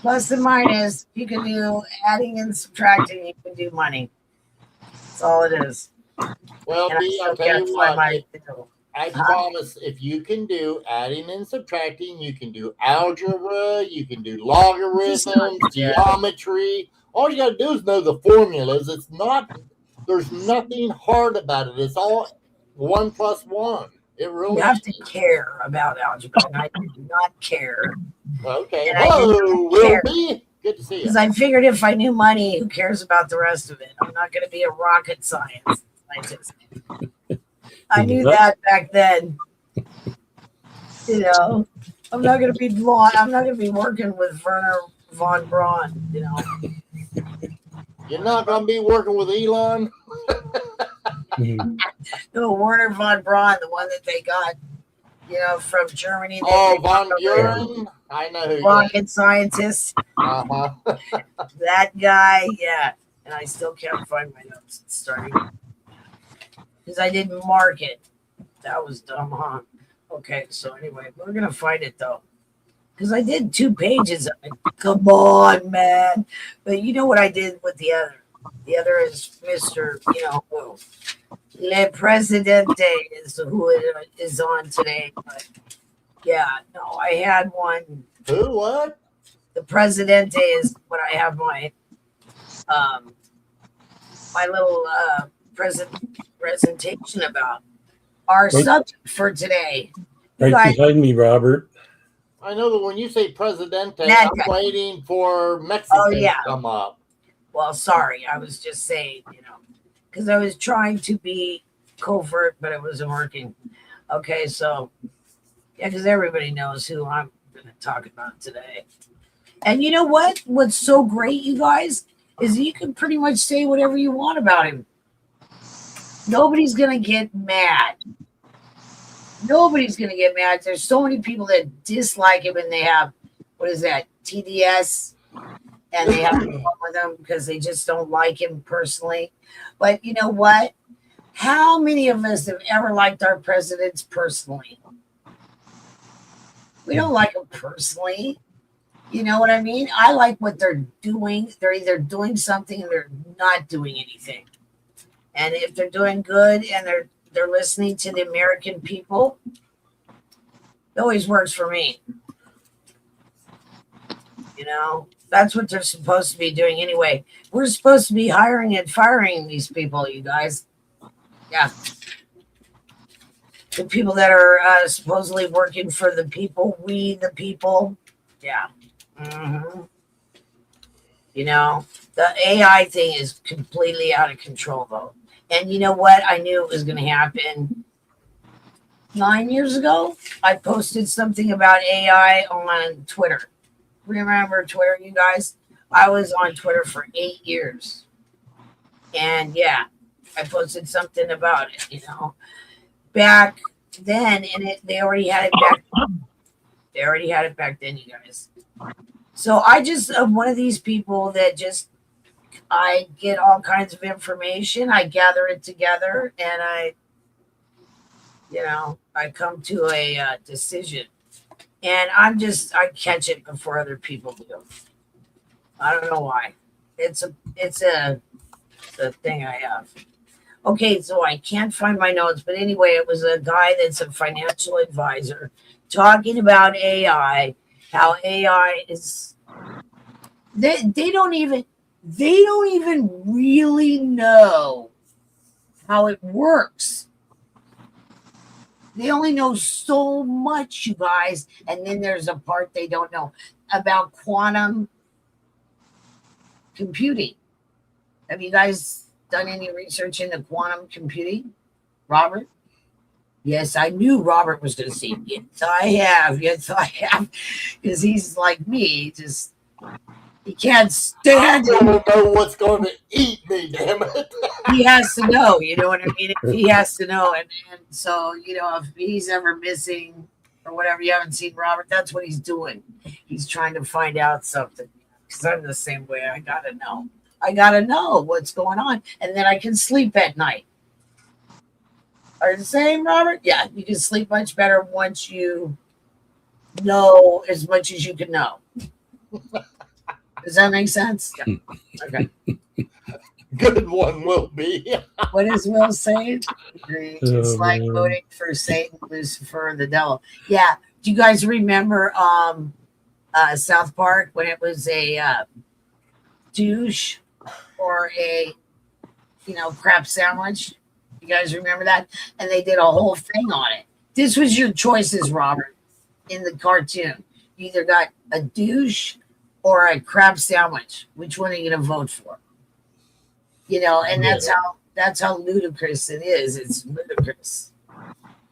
Plus and minus. You can do adding and subtracting. You can do money. That's all it is. Well, And I B, I'll still tell can't you find what. my. I Huh? promise if you can do adding and subtracting, you can do algebra, you can do logarithms, Yeah. geometry. All you got to do is know the formulas. There's nothing hard about it. It's all 1 + 1. It really You have is. to care about algebra, and I did not care. Okay. And I did Hello, not care. Wilby. Good to see you. Because I figured if I knew money, who cares about the rest of it? I'm not going to be a rocket scientist. I knew that back then. You know, I'm not going to be I'm not going to be working with Werner von Braun. You know, You're not going to be working with Elon? no, Werner von Braun, the one that they got, you know, from Germany. Oh, von Buren? I know who you are. Rocket scientist. Uh-huh. That guy, yeah. And I still can't find my notes. It's starting because I didn't mark it. That was dumb, huh? Okay, so anyway, we're gonna find it though, because I did 2 pages of it. Come on, man! But you know what I did with the other? The other is Mr. You know who? Le Presidente is who it is on today. But yeah, no, I had one. Who? What? The Presidente is what I have my my little presentation about. Our subject for today. Right behind me, Robert. I know, but when you say Presidente, That I'm guy. waiting for Mexico yeah. to come up. Well, sorry, I was just saying, you know, because I was trying to be covert, but it wasn't working. Okay, so yeah, because everybody knows who I'm going to talk about today. And you know what? What's so great, you guys, is you can pretty much say whatever you want about him. Nobody's going to get mad. Nobody's going to get mad. There's so many people that dislike him and they have, what is that, TDS? And they have to come with him because they just don't like him personally. But you know what? How many of us have ever liked our presidents personally? We don't like them personally. You know what I mean? I like what they're doing. They're either doing something or they're not doing anything. And if they're doing good and they're listening to the American people, it always works for me. You know, that's what they're supposed to be doing anyway. We're supposed to be hiring and firing these people, you guys. Yeah. The people that are supposedly working for the people, we the people. Yeah. Mm-hmm. You know, the AI thing is completely out of control, though. And you know what? I knew it was going to happen 9 years ago. I posted something about AI on Twitter. Remember Twitter, you guys? I was on Twitter for 8 years. And yeah, I posted something about it, you know, back then. And they already had it back then. They already had it back then, you guys. So I just am one of these people that just, I get all kinds of information. I gather it together and I come to a decision. And I catch it before other people do. I don't know why. It's a thing I have. Okay, so I can't find my notes, but anyway, it was a guy that's a financial advisor talking about AI, how AI is they don't even really know how it works. They only know so much, you guys. And then there's a part they don't know about quantum computing. Have you guys done any research into quantum computing? Robert? Yes, I knew Robert was going to say, yes, I have. Yes, I have. Because he's like me. He can't stand it. I don't know what's going to eat me, damn it. He has to know, you know what I mean? He has to know. And so, you know, if he's ever missing or whatever, you haven't seen Robert, that's what he's doing. He's trying to find out something. Because I'm the same way. I got to know. I got to know what's going on. And then I can sleep at night. are the same, Robert? Yeah, you can sleep much better once you know as much as you can know. Does that make sense? Yeah. Okay. Good one will be. What does Will say? Great. It's Oh, like man. voting for Satan, Lucifer, the devil. Yeah. Do you guys remember South Park when it was a douche or a crap sandwich? You guys remember that? And they did a whole thing on it. This was your choices, Robert, in the cartoon. You either got a douche or a crab sandwich. Which one are you going to vote for? And that's how ludicrous it is. It's ludicrous.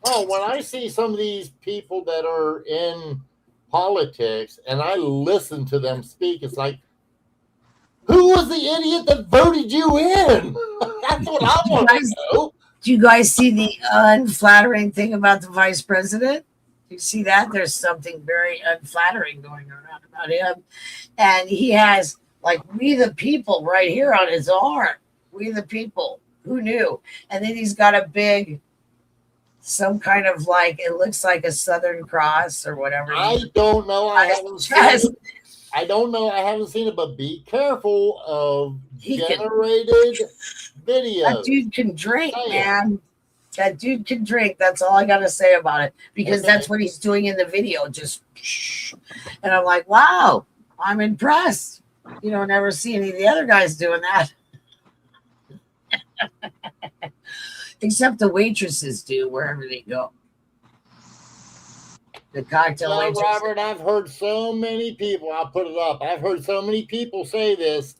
Oh, when I see some of these people that are in politics and I listen to them speak, it's like, who was the idiot that voted you in? That's what I want to know. Do you guys see the unflattering thing about the vice president? Do you see that? There's something very unflattering going around about him. And he has, like, "We the People" right here on his arm. "We the People." Who knew? And then he's got a big, some kind of, like, it looks like a Southern Cross or whatever. I don't know. I haven't seen it. I don't know. I haven't seen it, but be careful of generated videos. That dude can drink, man. That dude can drink. That's all I got to say about it, because that's what he's doing in the video. Just, and I'm like, wow, I'm impressed. You don't ever see any of the other guys doing that. Except the waitresses do wherever they go. The cocktail waitresses. Robert, I've heard so many people, I'll put it up. I've heard so many people say this.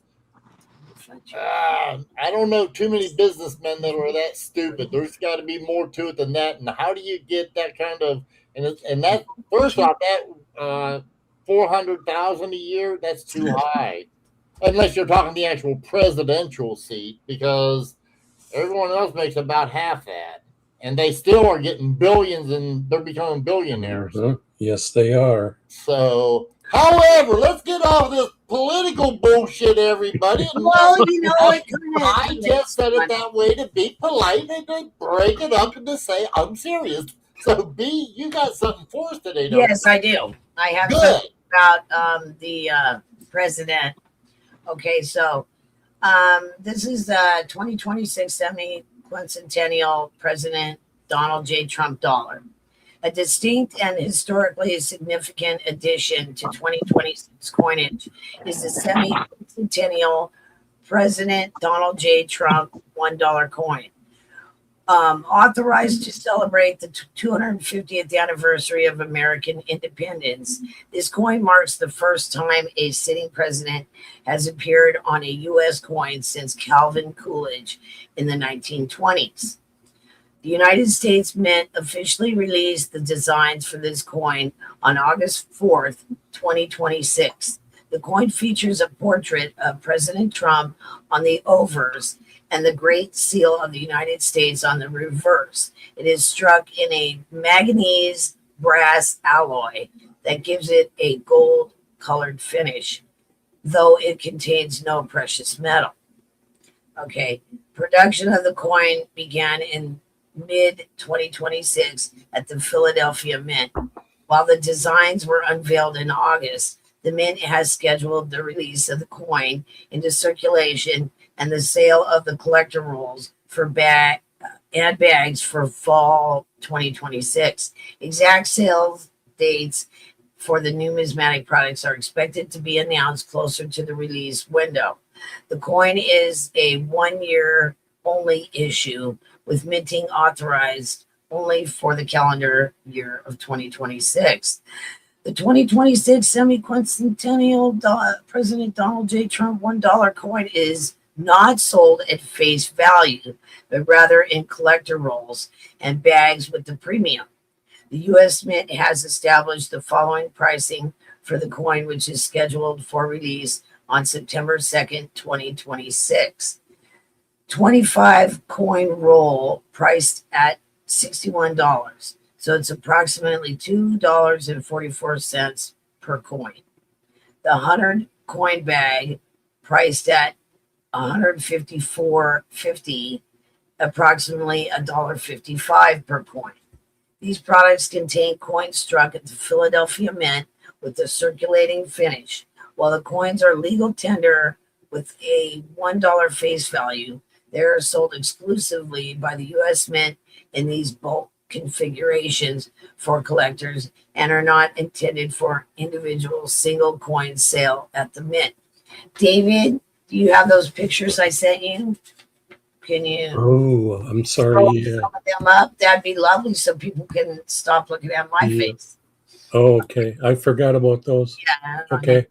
I don't know too many businessmen that are that stupid. There's got to be more to it than that. And how do you get that kind of, and that, first off, that $400,000 a year, that's too high. Unless you're talking the actual presidential seat, because everyone else makes about half that. And they still are getting billions, and they're becoming billionaires. Yes, they are. So, however, let's get off this political bullshit, everybody. Well, I just said it that way to be polite and to break it up and to say I'm serious. So, B, you got something for us today, don't you? Yes, I do. I have something about the president. Okay, so this is the 2026 semi-quincentennial President Donald J. Trump dollar. A distinct and historically significant addition to 2026 coinage is the semi-quincentennial President Donald J. Trump $1 coin. Authorized to celebrate the 250th anniversary of American independence, this coin marks the first time a sitting president has appeared on a U.S. coin since Calvin Coolidge in the 1920s. The United States Mint officially released the designs for this coin on August 4th, 2026. The coin features a portrait of President Trump on the obverse and the Great Seal of the United States on the reverse. It is struck in a manganese brass alloy that gives it a gold-colored finish, though it contains no precious metal. Okay, production of the coin began in mid-2026 at the Philadelphia Mint. While the designs were unveiled in August, the Mint has scheduled the release of the coin into circulation and the sale of the collector rolls for bags for fall 2026. Exact sales dates for the numismatic products are expected to be announced closer to the release window. The coin is a 1-year only issue, with minting authorized only for the calendar year of 2026. The 2026 semi-quincentennial President Donald J. Trump $1 coin is not sold at face value, but rather in collector rolls and bags with the premium. The U.S. Mint has established the following pricing for the coin, which is scheduled for release on September 2nd, 2026. 25 coin roll priced at $61. So it's approximately $2.44 per coin. The 100 coin bag priced at $154.50 approximately $1.55 per coin. These products contain coins struck at the Philadelphia Mint with a circulating finish. While the coins are legal tender with a $1 face value, they are sold exclusively by the U.S. Mint in these bulk configurations for collectors and are not intended for individual single coin sale at the Mint. David, do you have those pictures I sent you? Can you Oh, I'm sorry. throw Yeah. some of them up? That'd be lovely so people can stop looking at my Yeah. face. Oh, okay. I forgot about those. Yeah. Okay.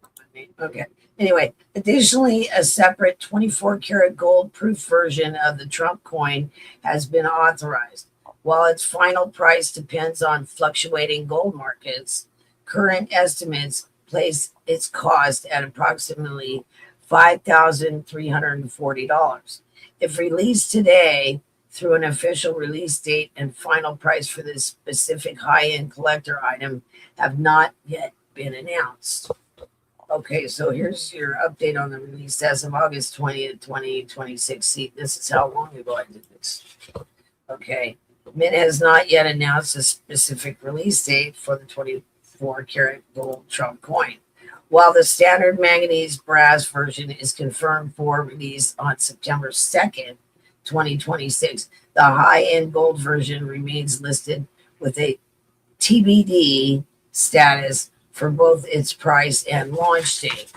Okay. Anyway, additionally, a separate 24 karat gold proof version of the Trump coin has been authorized. While its final price depends on fluctuating gold markets, current estimates place its cost at approximately $5,340. If released today through an official release date and final price for this specific high-end collector item have not yet been announced. Okay, so here's your update on the release as of August 20th, 2026. See, this is how long ago I did this. Okay, Mint has not yet announced a specific release date for the 24 karat gold Trump coin. While the standard manganese brass version is confirmed for release on September 2nd, 2026, the high-end gold version remains listed with a TBD status for both its price and launch date.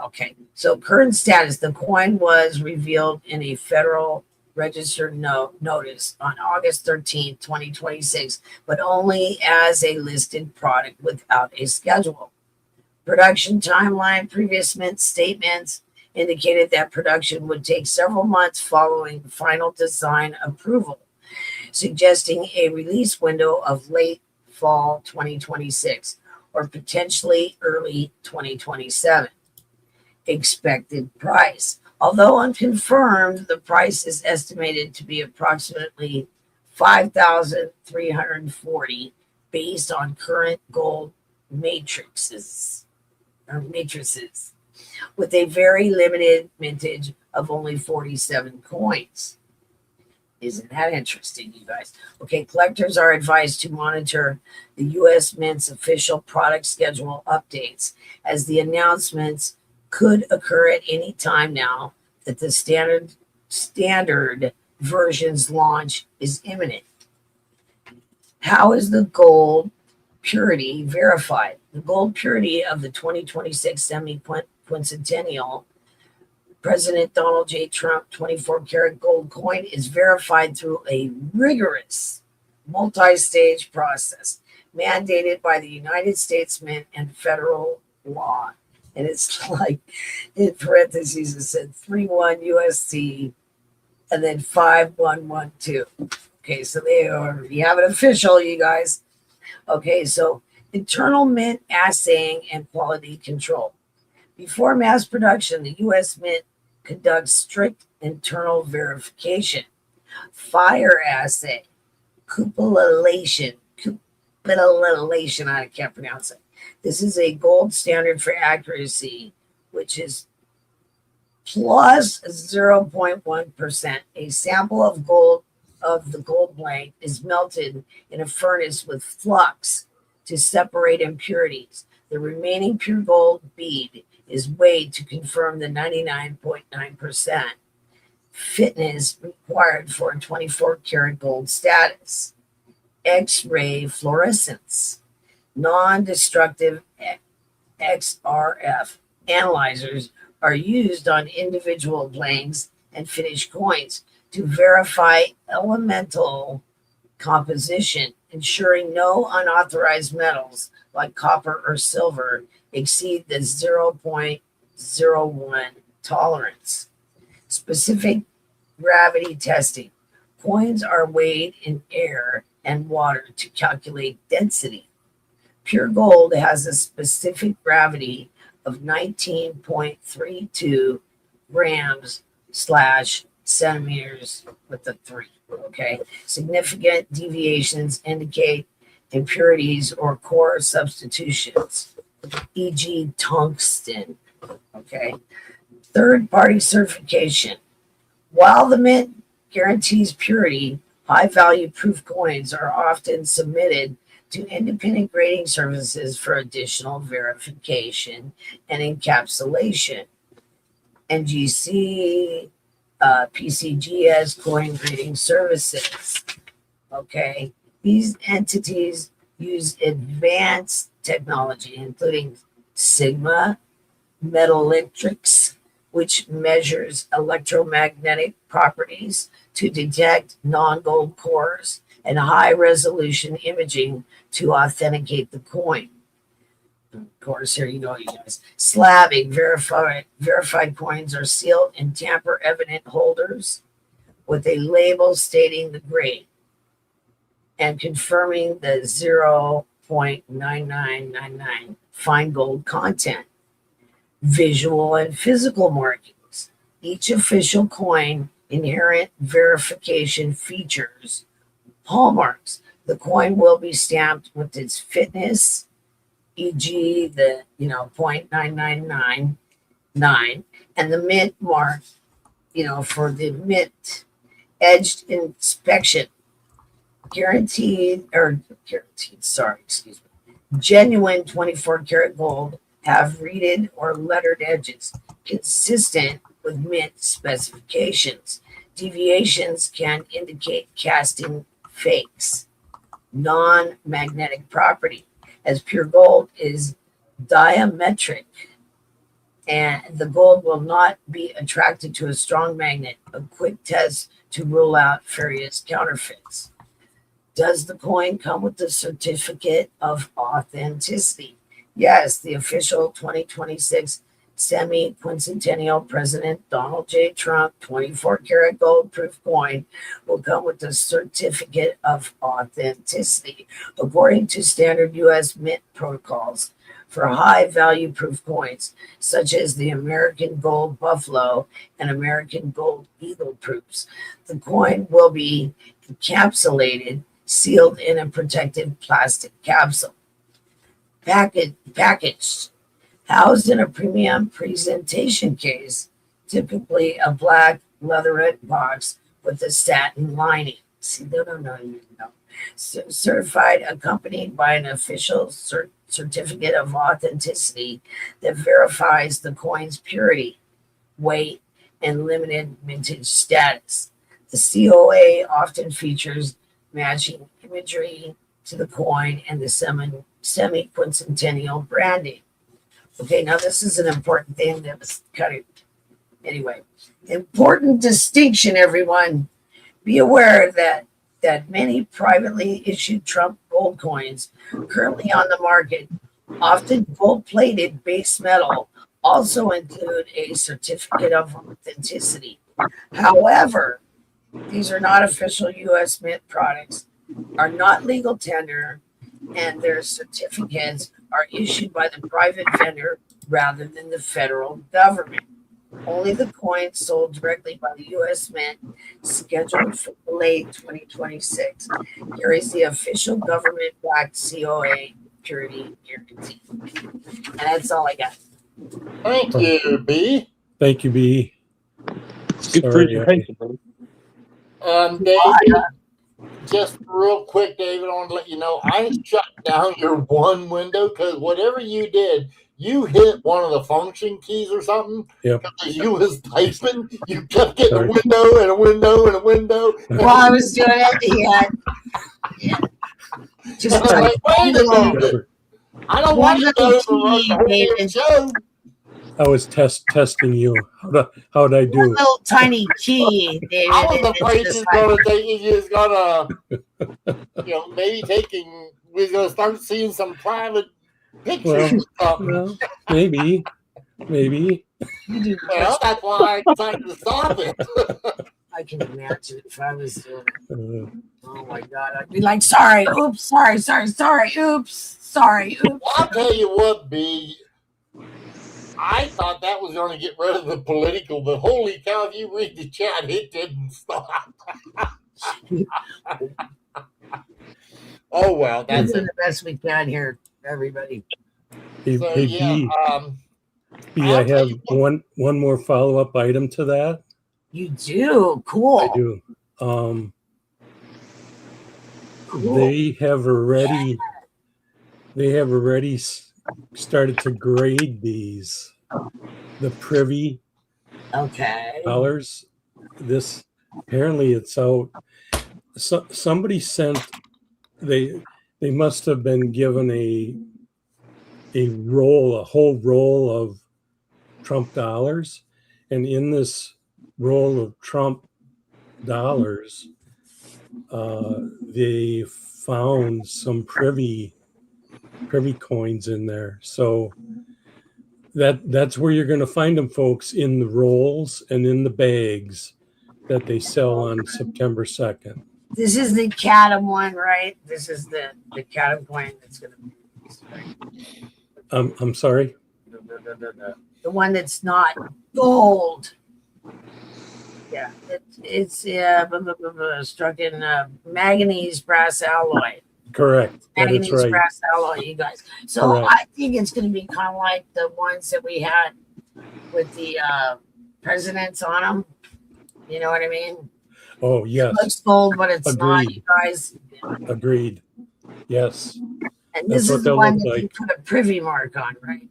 Okay, so current status. The coin was revealed in a Federal Register notice on August 13th, 2026, but only as a listed product without a schedule. Production timeline. Previous Mint statements indicated that production would take several months following final design approval, suggesting a release window of late fall 2026 or potentially early 2027. Expected price. Although unconfirmed, the price is estimated to be approximately $5,340 based on current gold matrices, with a very limited mintage of only 47 coins. Isn't that interesting, you guys? Okay, collectors are advised to monitor the U.S. Mint's official product schedule updates, as the announcements could occur at any time now that the standard version's launch is imminent. How is the gold purity verified? The gold purity of the 2026 semi-quincentennial President Donald J. Trump 24 karat gold coin is verified through a rigorous multi-stage process mandated by the United States Mint and federal law. And it's like, in parentheses, it said 31 USC and then 5112. Okay, so you have it official, you guys. Okay, so internal Mint assaying and quality control. Before mass production, the U.S. Mint conducts strict internal verification, fire assay, cupellation, I can't pronounce it. This is a gold standard for accuracy, which is plus 0.1%. A sample of the gold blank is melted in a furnace with flux to separate impurities. The remaining pure gold bead is weighed to confirm the 99.9% fitness required for a 24 karat gold status. X-ray fluorescence. Non-destructive XRF analyzers are used on individual blanks and finished coins to verify elemental composition, ensuring no unauthorized metals like copper or silver exceed the 0.01 tolerance. Specific gravity testing. Coins are weighed in air and water to calculate density. Pure gold has a specific gravity of 19.32 grams / centimeters with the 3. Okay. Significant deviations indicate impurities or core substitutions, e.g. tungsten. Okay. Third-party certification. While the mint guarantees purity, high-value proof coins are often submitted to independent grading services for additional verification and encapsulation. NGC, PCGS, coin grading services. Okay, these entities use advanced technology, including Sigma Metallictics, which measures electromagnetic properties to detect non-gold cores, and high-resolution imaging to authenticate the coin. Of course, here you go, you guys. Slabbing. Verified coins are sealed in tamper-evident holders with a label stating the grade and confirming the 0.9999 fine gold content. Visual and physical markings. Each official coin inherent verification features hallmarks. The coin will be stamped with its fitness, e.g. the 0.9999, and the mint mark, for the mint. Edged inspection. Genuine 24 karat gold have reeded or lettered edges consistent with mint specifications. Deviations can indicate casting fakes. Non-magnetic property, as pure gold is diametric and the gold will not be attracted to a strong magnet. A quick test to rule out various counterfeits. Does the coin come with the certificate of authenticity? Yes, the official 2026 semi-quincentennial President Donald J. Trump 24 karat gold proof coin will come with the certificate of authenticity, according to standard U.S. mint protocols for high-value proof coins, such as the American Gold Buffalo and American Gold Eagle proofs. The coin will be encapsulated, sealed in a protective plastic capsule. Packaged, housed in a premium presentation case, typically a black leatherette box with a satin lining. See, they don't know, certified, accompanied by an official certificate of authenticity that verifies the coin's purity, weight, and limited mintage status. The COA often features matching imagery to the coin and the semi-quincentennial branding. Okay, now this is an important thing that was anyway. Important distinction, everyone. Be aware that many privately issued Trump gold coins currently on the market, often gold-plated base metal, also include a certificate of authenticity. However, these are not official U.S. Mint products, are not legal tender, and their certificates are issued by the private vendor rather than the federal government. Only the coins sold directly by the U.S. Mint, scheduled for late 2026, carries the official government-backed COA purity guarantee. And that's all I got. Thank you, B. Thank you, B. Good Sorry, presentation, buddy. David, just real quick, David, I want to let you know I shut down your one window because whatever you did, you hit one of the function keys or something. Yep. Because you was typing, you kept getting Sorry. a window and a window and a window. While I was doing it, yeah. Just I was like, wait a moment. I don't want to go over the whole damn show. I was testing you. How'd I do? One little tiny key, David. I was afraid you was going to think you was going to, maybe we're going to start seeing some private pictures or something. Well, maybe. Well, that's why I decided to stop it. I can imagine if I was doing it. Oh my God. I'd be like, sorry, oops, sorry, oops, sorry, oops. Well, I'll tell you what, B. I thought that was going to get rid of the political, but holy cow, if you read the chat, it didn't stop. Oh, well, We're doing the best we can here, everybody. Hey, so, hey, yeah, B. Yeah, I have one more follow-up item to that. You do? Cool. I do. Cool. They have already started to grade these, the privy Okay. dollars. This apparently it's out. Somebody sent, they must have been given a whole roll of Trump dollars, and in this roll of Trump dollars, they found some privy coins in there. So that's where you're going to find them, folks, in the rolls and in the bags that they sell on September 2nd. This is the Chatham one, right? This is the Chatham coin that's going to be released, right? I'm sorry. The one that's not gold. Yeah, it's struck in manganese brass alloy. Correct. That is Manganese right. brass alloy, you guys. So Correct. I think it's going to be kind of like the ones that we had with the presidents on them. You know what I mean? Oh, yes. It looks gold, but it's not, Agreed. you guys. Agreed. Yes. And That's this what is the they'll one look that you like. put a privy mark on, right?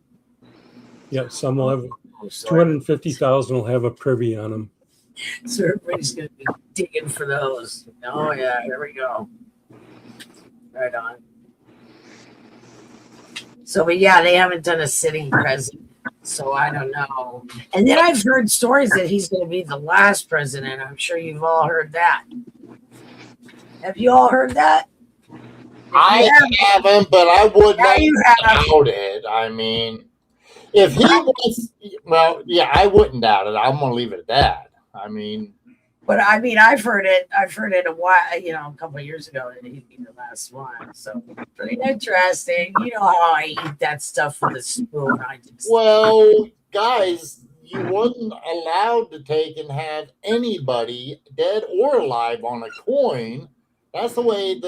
Yeah, some will have Oh, so 250,000 will have a privy on them. everybody's going to be digging for those. Oh, yeah, here we go. Right on. So, but yeah, they haven't done a sitting president, so I don't know. And then I've heard stories that he's going to be the last president. I'm sure you've all heard that. Have you all heard that? I haven't, but I would Now not you have. doubt it. I mean, if he was, well, yeah, I wouldn't doubt it. I'm going to leave it at that. I mean, But I mean, I've heard it a while, a couple of years ago that he'd be the last one. So pretty interesting. You know how I eat that stuff with a spoon. well, guys, you wasn't allowed to take and have anybody, dead or alive, on a coin. That's the way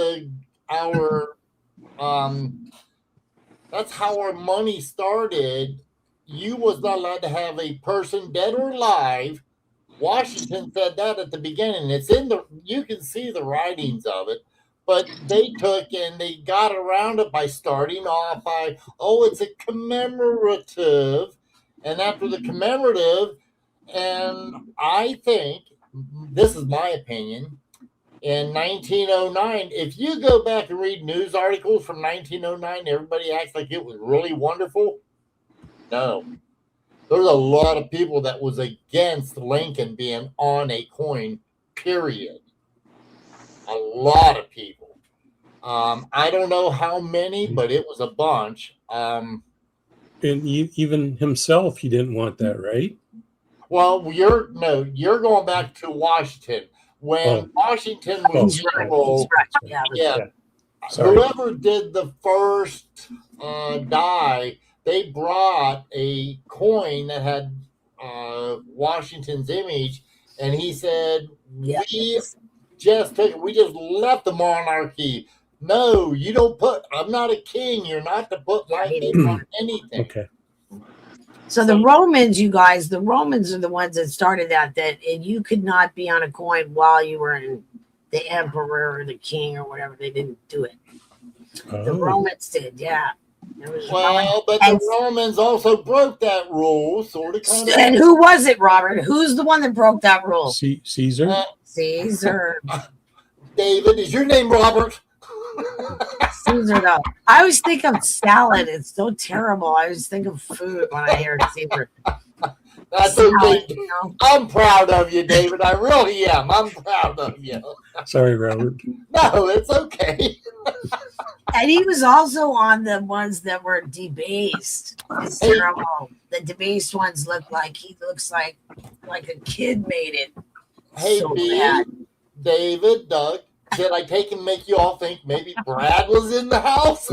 that's how our money started. You was not allowed to have a person, dead or alive. Washington said that at the beginning. It's you can see the writings of it, but they took and they got around it by starting off by, it's a commemorative. And after the commemorative, and I think, this is my opinion, in 1909, if you go back and read news articles from 1909, everybody acts like it was really wonderful. No. There's a lot of people that was against Lincoln being on a coin, period. A lot of people. I don't know how many, but it was a bunch. And even himself, he didn't want that, right? Well, you're going back to Washington. When Washington was general, yeah. Whoever did the first die, they brought a coin that had Washington's image, and he said, we just left the monarchy. No, you don't I'm not a king. You're not to put my name on anything. Okay. So the Romans, you guys, the Romans are the ones that started that you could not be on a coin while you were in the emperor or the king or whatever. They didn't do it. The Romans did, yeah. But the Romans also broke that rule, sort of. And who was it, Robert? Who's the one that broke that rule? Caesar. Caesar. David, is your name Robert? Caesar, though. I always think of salad. It's so terrible. I always think of food when I hear Caesar. That's salad, okay. You know? I'm proud of you, David. I really am. I'm proud of you. Sorry, Robert. No, it's okay. And he was also on the ones that were debased. It's terrible. The debased ones he looks like a kid made it. Hey, so bad. David, Doug, did I take and make you all think maybe Brad was in the house?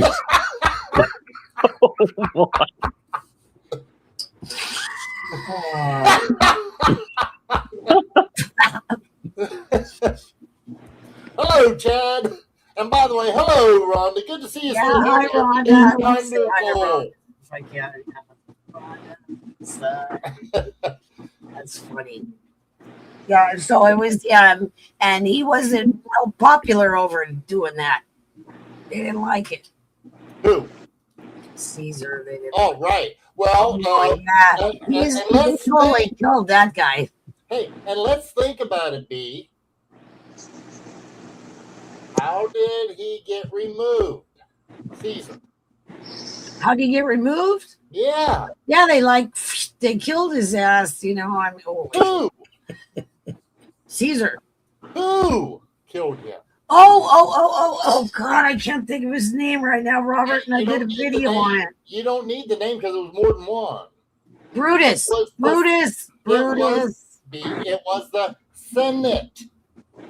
Hello, Chad. And by the way, hello, Rhonda. Good to see you. Yeah, hi, Rhonda. Wonderful. That's funny. Yeah, so it was, and he wasn't popular over doing that. They didn't like it. Who? Caesar, they didn't. Oh, right. Well, yeah, he totally killed that guy. Hey, and let's think about it, B. How did he get removed? Caesar. How did he get removed? Yeah. Yeah, they killed his ass, I mean, Who? Caesar. Who killed him? Oh, God, I can't think of his name right now, Robert, and I did a video on it. You don't need the name because it was more than one. Brutus. It was the Senate.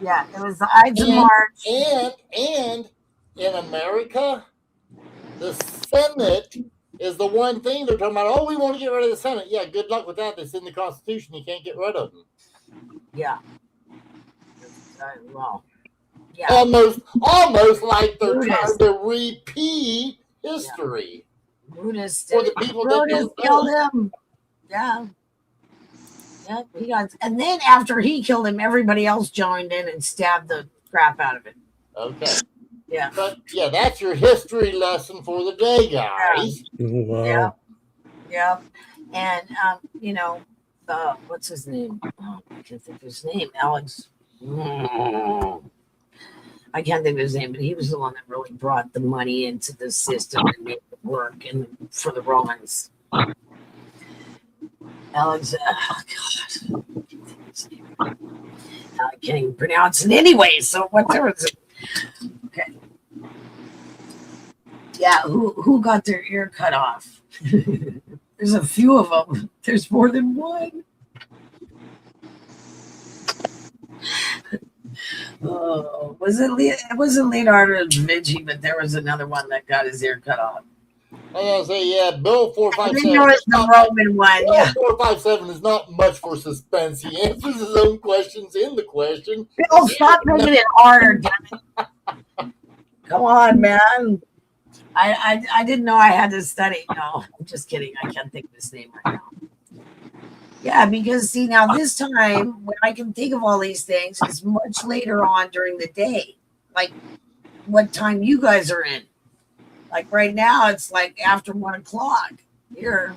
Yeah, it was the Ides of March. And in America, the Senate is the one thing they're talking about. Oh, we want to get rid of the Senate. Yeah, good luck with that. It's in the Constitution. You can't get rid of them. Yeah. Well, yeah. Almost like they're trying to repeat history. Brutus for the people that killed him. Yeah. Yeah, he got, and then after he killed him, everybody else joined in and stabbed the crap out of it. Okay. Yeah. But yeah, that's your history lesson for the day, guys. Wow. Yeah. And what's his name? Oh, I can't think of his name. Alex. I can't think of his name, but he was the one that really brought the money into the system and made it work for the Romans. Alex, oh God, I can't even pronounce it anyway. So whatever. Okay. Yeah, who got their ear cut off? There's a few of them. There's more than one. Oh, it wasn't Leonardo da Vinci, but there was another one that got his ear cut off. I gotta say, yeah, Bill 457. There was the Roman one. Bill 457 is not much for suspense. He answers his own questions in the question. Bill, stop making it harder, damn it. Come on, man. I didn't know I had to study. No, I'm just kidding. I can't think of his name right now. Yeah, because see, now this time when I can think of all these things is much later on during the day, like what time you guys are in. Like right now, it's like after 1 o'clock here.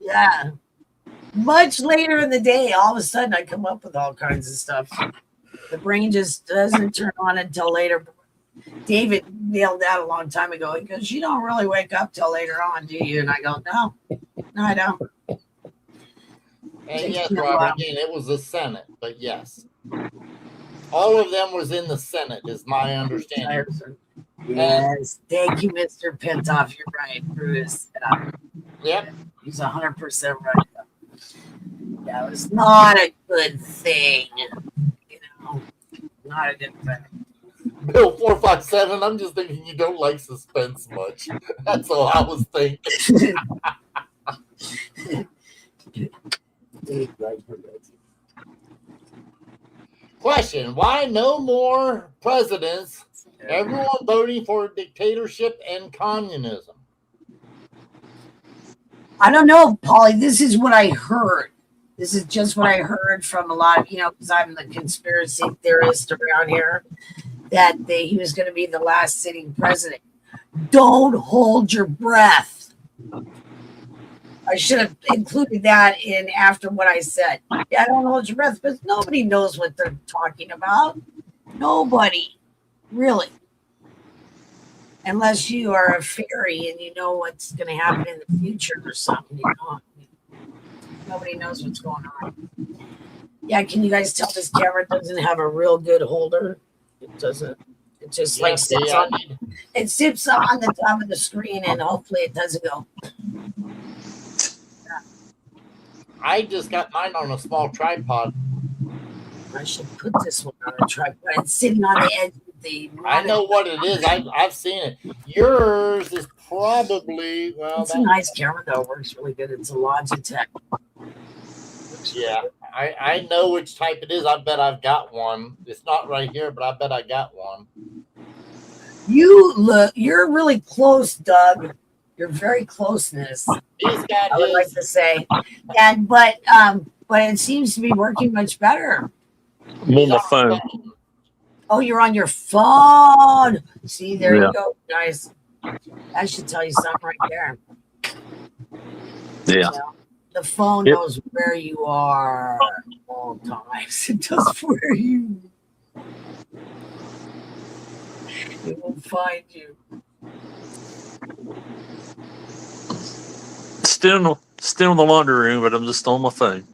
Yeah, much later in the day. All of a sudden, I come up with all kinds of stuff. The brain just doesn't turn on until later. David nailed that a long time ago. He goes, "You don't really wake up till later on, do you?" And I go, "No, I don't." And yes, Robert, again, it was the Senate, but yes. All of them was in the Senate, is my understanding. Yes, thank you, Mr. Pintoff. You're right, Bruce. Yep. He's 100% right. That was not a good thing. Not a good thing. Bill 457, I'm just thinking you don't like suspense much. That's all I was thinking. Question: why no more presidents? Everyone voting for dictatorship and communism. I don't know, Paulie. This is what I heard. This is just what I heard from a lot of, because I'm the conspiracy theorist around here, that he was going to be the last sitting president. Don't hold your breath. I should have included that in after what I said. Yeah, don't hold your breath, because nobody knows what they're talking about. Nobody. Really. Unless you are a fairy and you know what's going to happen in the future or something. Nobody knows what's going on. Yeah, can you guys tell this camera doesn't have a real good holder? It doesn't. It just sits on the top of the screen, and hopefully it doesn't go. I just got mine on a small tripod. I should put this one on a tripod. It's sitting on the edge of the monitor. I know what it is. I've seen it. Yours is probably, well, it's a nice camera though. It works really good. It's a Logitech. Yeah, I know which type it is. I bet I've got one. It's not right here, but I bet I got one. You're really close, Doug. You're very closeness. He's got I would like his. to say, and but it seems to be working much better. I'm on my phone. Oh, you're on your phone. See, there Yeah. you go, guys. That should tell you something right there. Yeah. You know, the phone Yep. knows where you are all times. It knows where you. It will find you. Still in the laundry room, but I'm just on my phone.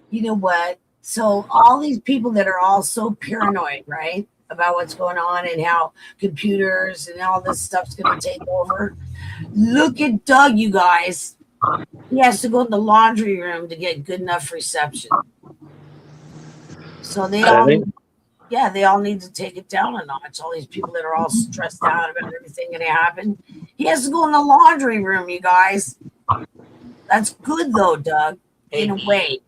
You know what? So all these people that are all so paranoid, right, about what's going on and how computers and all this stuff's going to take over. Look at Doug, you guys. He has to go in the laundry room to get good enough reception. So they all, they all need to take it down a notch. All these people that are all stressed out about everything going to happen. He has to go in the laundry room, you guys. That's good though, Doug. In a way.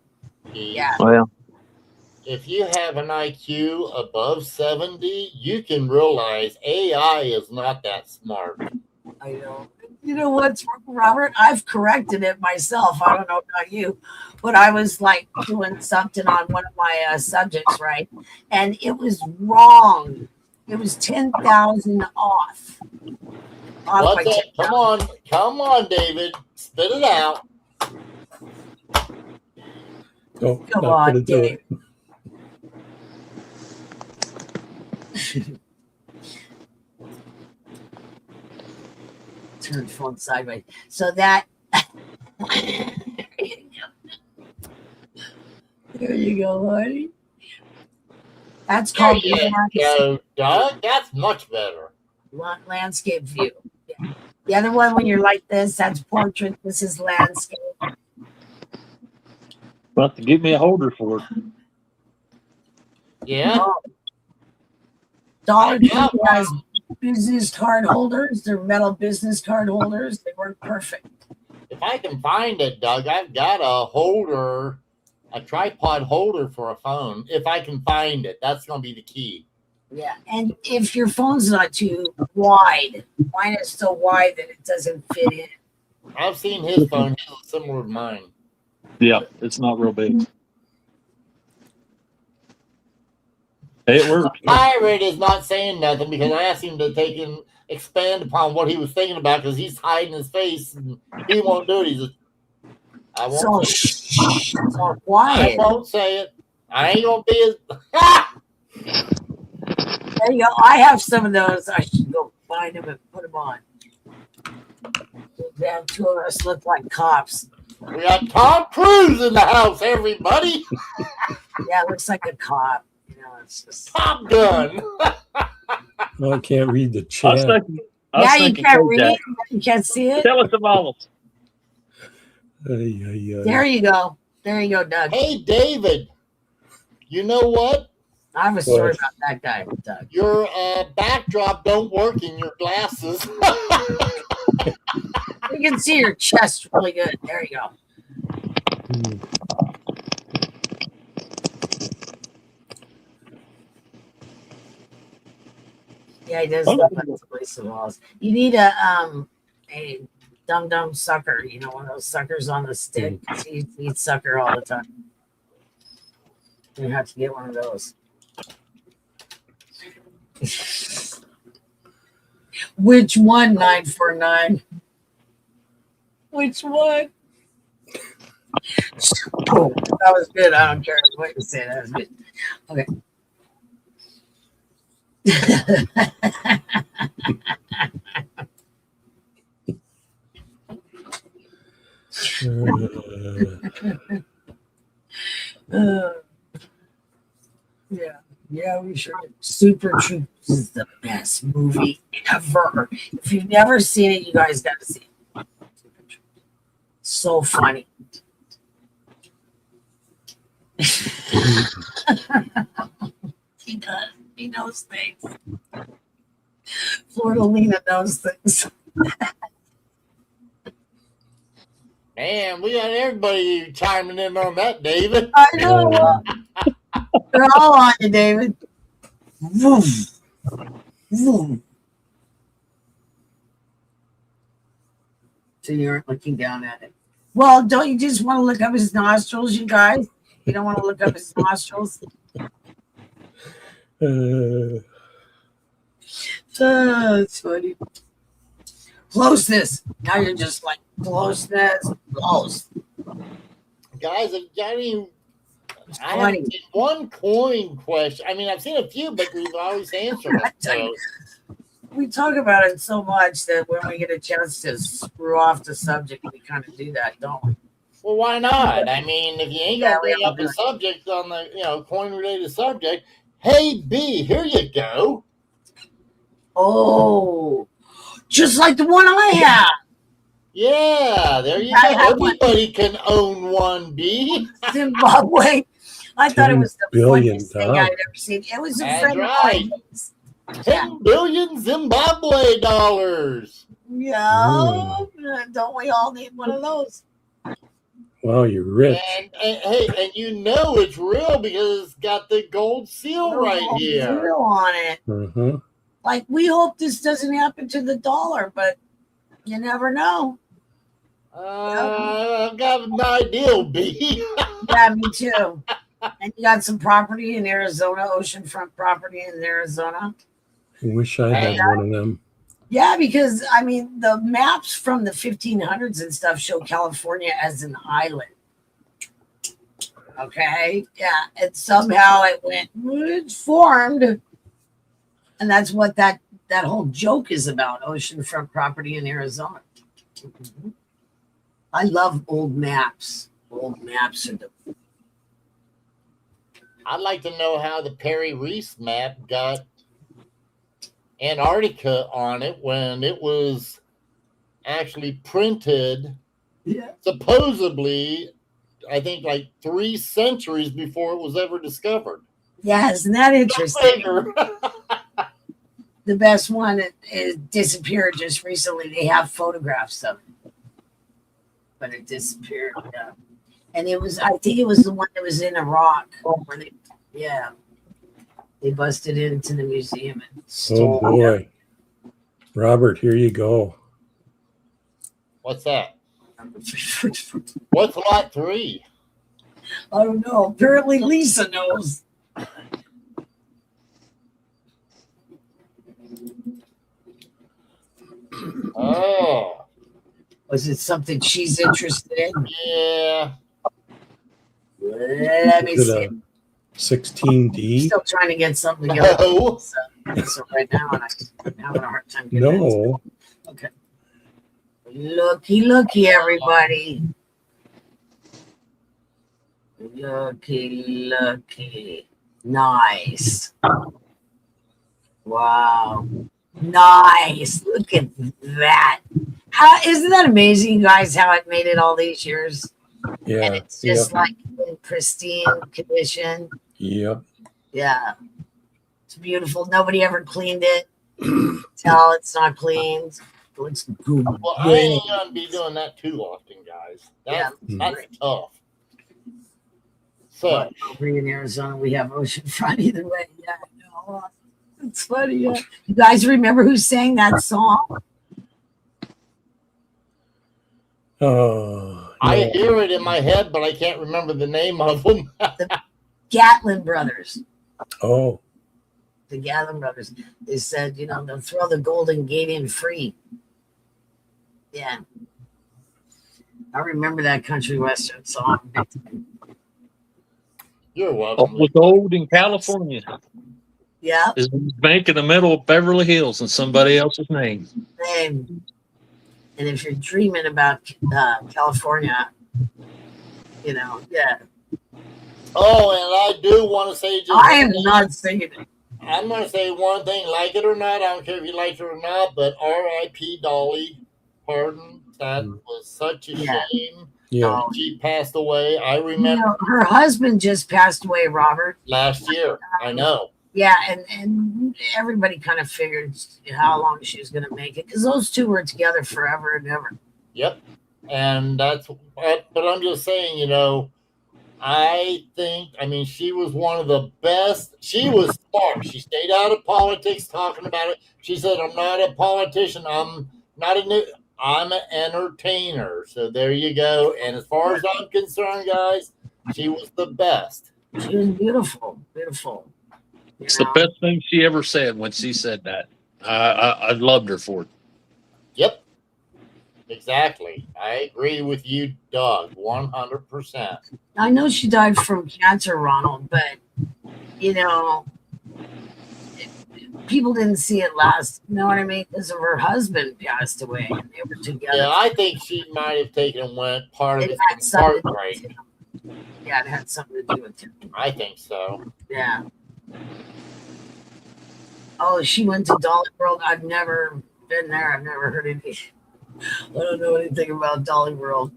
Yeah. Well, If you have an IQ above 70, you can realize AI is not that smart. I know. You know what, Robert? I've corrected it myself. I don't know about you, but I was like doing something on one of my subjects, right? And it was wrong. It was 10,000 off. What's that? Come on, David. Spit it out. Oh, Come not on, gonna do Dave. it. Turn the phone sideways. So that there you go, honey. That's called There you go, Doug. That's much better. landscape view. Yeah. The other one, when you're like this, that's portrait. This is landscape. about to give me a holder for it. Yeah. Oh. Dollar Tree has business card holders. They're metal business card holders. They work perfect. If I can find it, Doug, I've got a holder, a tripod holder for a phone. If I can find it, that's going to be the key. Yeah, and if your phone's not too wide, mine is so wide that it doesn't fit in. I've seen his phone. It's similar to mine. Yeah, it's not real big. It works. Pirate is not saying nothing because I asked him to expand upon what he was thinking about because he's hiding his face and he won't do it. He's just, I won't say it. So quiet. I won't say it. I ain't gonna be as. There you go. I have some of those. I should go find them and put them on. We have two of us look like cops. We got Tom Cruise in the house, everybody. Yeah, it looks like a cop. You know, it's just Top Gun. Oh, I can't read the I was chat. thinking, yeah. You can't read it. You can't see it. Tell us the vowels. There you go. There you go, Doug. Hey, David. You know what? I have a story about that guy, Doug. Your backdrop don't work in your glasses. You can see your chest really good. There you go. Yeah, he does look like somebody's walls. You need a dumb sucker. You know, one of those suckers on the stick. He eats sucker all the time. You have to get one of those. Which one, 949? Which one? Oh, that was good. I don't care what you say. That was good. Okay. Yeah, we should. Super Troopers is the best movie ever. If you've never seen it, you guys got to see it. So funny. He does. He knows things. Florida Lena knows things. Man, we got everybody chiming in on that, David. I know. They're all on you, David. Vroom. Vroom. So you aren't looking down at it. Well, don't you just want to look up his nostrils, you guys? You don't want to look up his nostrils? That's funny. Closeness. Now you're just like closeness, close. Guys, have you got any? It's I funny. haven't seen one coin question. I mean, I've seen a few, but we've always answered it. So. We talk about it so much that when we get a chance to screw off the subject, we kind of do that, don't we? Well, why not? I mean, if you ain't Yeah, gonna we bring all up do the it. subject on the coin-related subject, hey B, here you go. Oh, just like the one I have. Yeah, there you I go. have one. Everybody can own one B. Zimbabwe. I thought it was the $10 billion. funniest thing I'd ever seen. It was a That's friend right. of mine's. 10 billion Zimbabwe dollars. Yeah, don't we all need one of those? Wow, you're rich. And hey, and you know it's real because it's got the gold seal right here. Zero on it. Uh-huh. Like, we hope this doesn't happen to the dollar, but you never know. I've got an idea, B. Yeah, me too. And you got some property in Arizona, oceanfront property in Arizona. I wish I had one of them. Yeah, because I mean, the maps from the 1500s and stuff show California as an island. Okay, yeah, and somehow it formed, and that's what that whole joke is about: oceanfront property in Arizona. I love old maps. Old maps are the. I'd like to know how the Perry Reese map got Antarctica on it when it was actually printed, supposedly, I think like 3 centuries before it was ever discovered. Yeah, isn't that interesting? The best one it disappeared just recently. They have photographs of it, but it disappeared. Yeah. And I think it was the one that was in Iraq. Where they busted into the museum and stole Oh boy. Robert, here you go. What's that? it. What's lot 3? I don't know. Apparently Lisa knows. Oh, Was it something she's interested in? yeah. Let me Is see. it a 16D? Still trying to get something together. No. So right now, and I'm having a hard time getting it. No. Okay. Looky, everybody. Looky. Nice. Wow. Nice. Look at that. Isn't that amazing, guys, how it made it all these years? Yeah. And it's just like in pristine condition. Yep. Yeah. It's beautiful. Nobody ever cleaned it. Tell it's not cleaned. It looks good. Well, I ain't gonna be doing that too often, guys. That's tough. So But over in Arizona, we have oceanfront either way. Yeah, I know. It's funny. Yeah. You guys remember who sang that song? Oh. I no. hear it in my head, but I can't remember the name of them. Gatlin Brothers. Oh. The Gatlin Brothers. They said, they'll throw the Golden Gate in free. Yeah. I remember that country western song. You're All welcome. the gold in California Yeah. is a bank in the middle of Beverly Hills in somebody else's name. And if you're dreaming about California, yeah. Oh, and I do want to say, I am not saying it. I'm going to say one thing, like it or not. I don't care if you like it or not, but R.I.P. Dolly Parton. That was such a shame. Yeah. She passed away. I remember Her husband just passed away, Robert. last year. I know. Yeah, and everybody kind of figured how long she was going to make it because those two were together forever and ever. Yep. And but I'm just saying, I think, she was one of the best. She was smart. She stayed out of politics talking about it. She said, I'm not a politician. I'm not I'm an entertainer. So there you go. And as far as I'm concerned, guys, she was the best. She was beautiful, beautiful. It's the best thing she ever said when she said that. I loved her for it. Yep. Exactly. I agree with you, Doug, 100%. I know she died from cancer, Ronald, but people didn't see it last. You know what I mean? Because of her husband passed away, and they were together. Yeah, I think she might have taken and went part of It it had from something to do heartbreak. with him. Yeah, it had something to do with him. I think so. Yeah. Oh, she went to Dolly World. I've never been there. I've never heard anything. I don't know anything about Dolly World.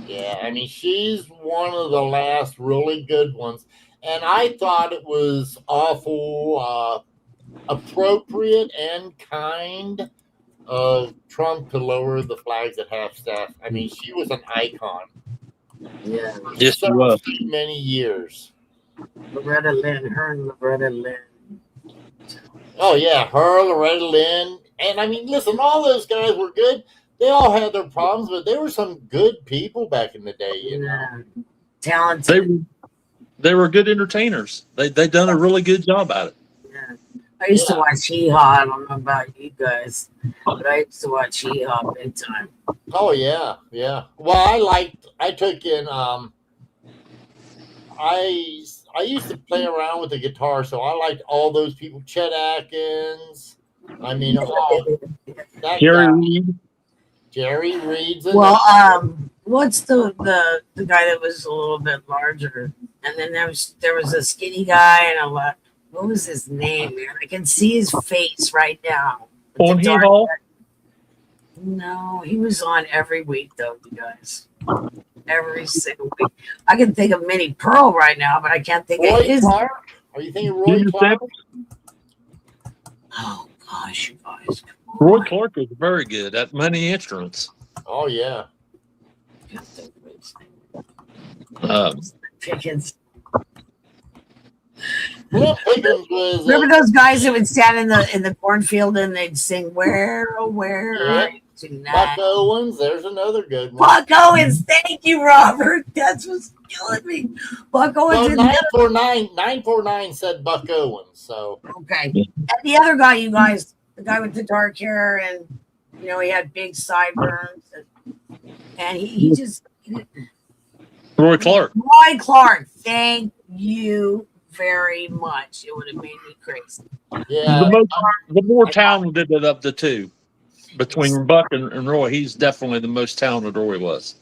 Yeah, I mean, she's one of the last really good ones. And I thought it was awful appropriate and kind of Trump to lower the flags at half-staff. I mean, she was an icon. Yeah. Yes, she was. Many years. Loretta Lynn, her and Loretta Lynn. Oh, yeah, her, Loretta Lynn. And, I mean, listen, all those guys were good. They all had their problems, but they were some good people back in the day, you know. Talented. They were good entertainers. They done a really good job at it. Yeah. I used to watch Hee Haw. I don't know about you guys, but I used to watch Hee Haw big time. Oh, yeah, yeah. Well, I took in, I used to play around with the guitar, so I liked all those people. Chet Atkins. I mean, that Jerry guy. Reed. Jerry Reed's in Well, there. what's the guy that was a little bit larger, and then there was a skinny guy and a lot. What was his name, man? I can see his face right now. On Hee Haw? No, he was on every week though, you guys. Every single week. I can think of Minnie Pearl right now, but I can't think of his. Clark? Are you thinking Roy Clark? Oh gosh, you guys. Roy Clark was very good at many instruments. Oh, yeah. Pickens. Remember those guys that would stand in the cornfield and they'd sing "Where, oh, where are you tonight?" Buck Owens, there's another good one. Buck Owens, thank you, Robert. That's what's killing me. Buck Owens. Well, 949 said Buck Owens. So okay, and the other guy, you guys, the guy with the dark hair and he had big sideburns and he just Roy Clark. Roy Clark, thank you very much. It would have made me crazy. Yeah, the more talented of the two, between Buck and Roy, he's definitely the most talented. Roy was.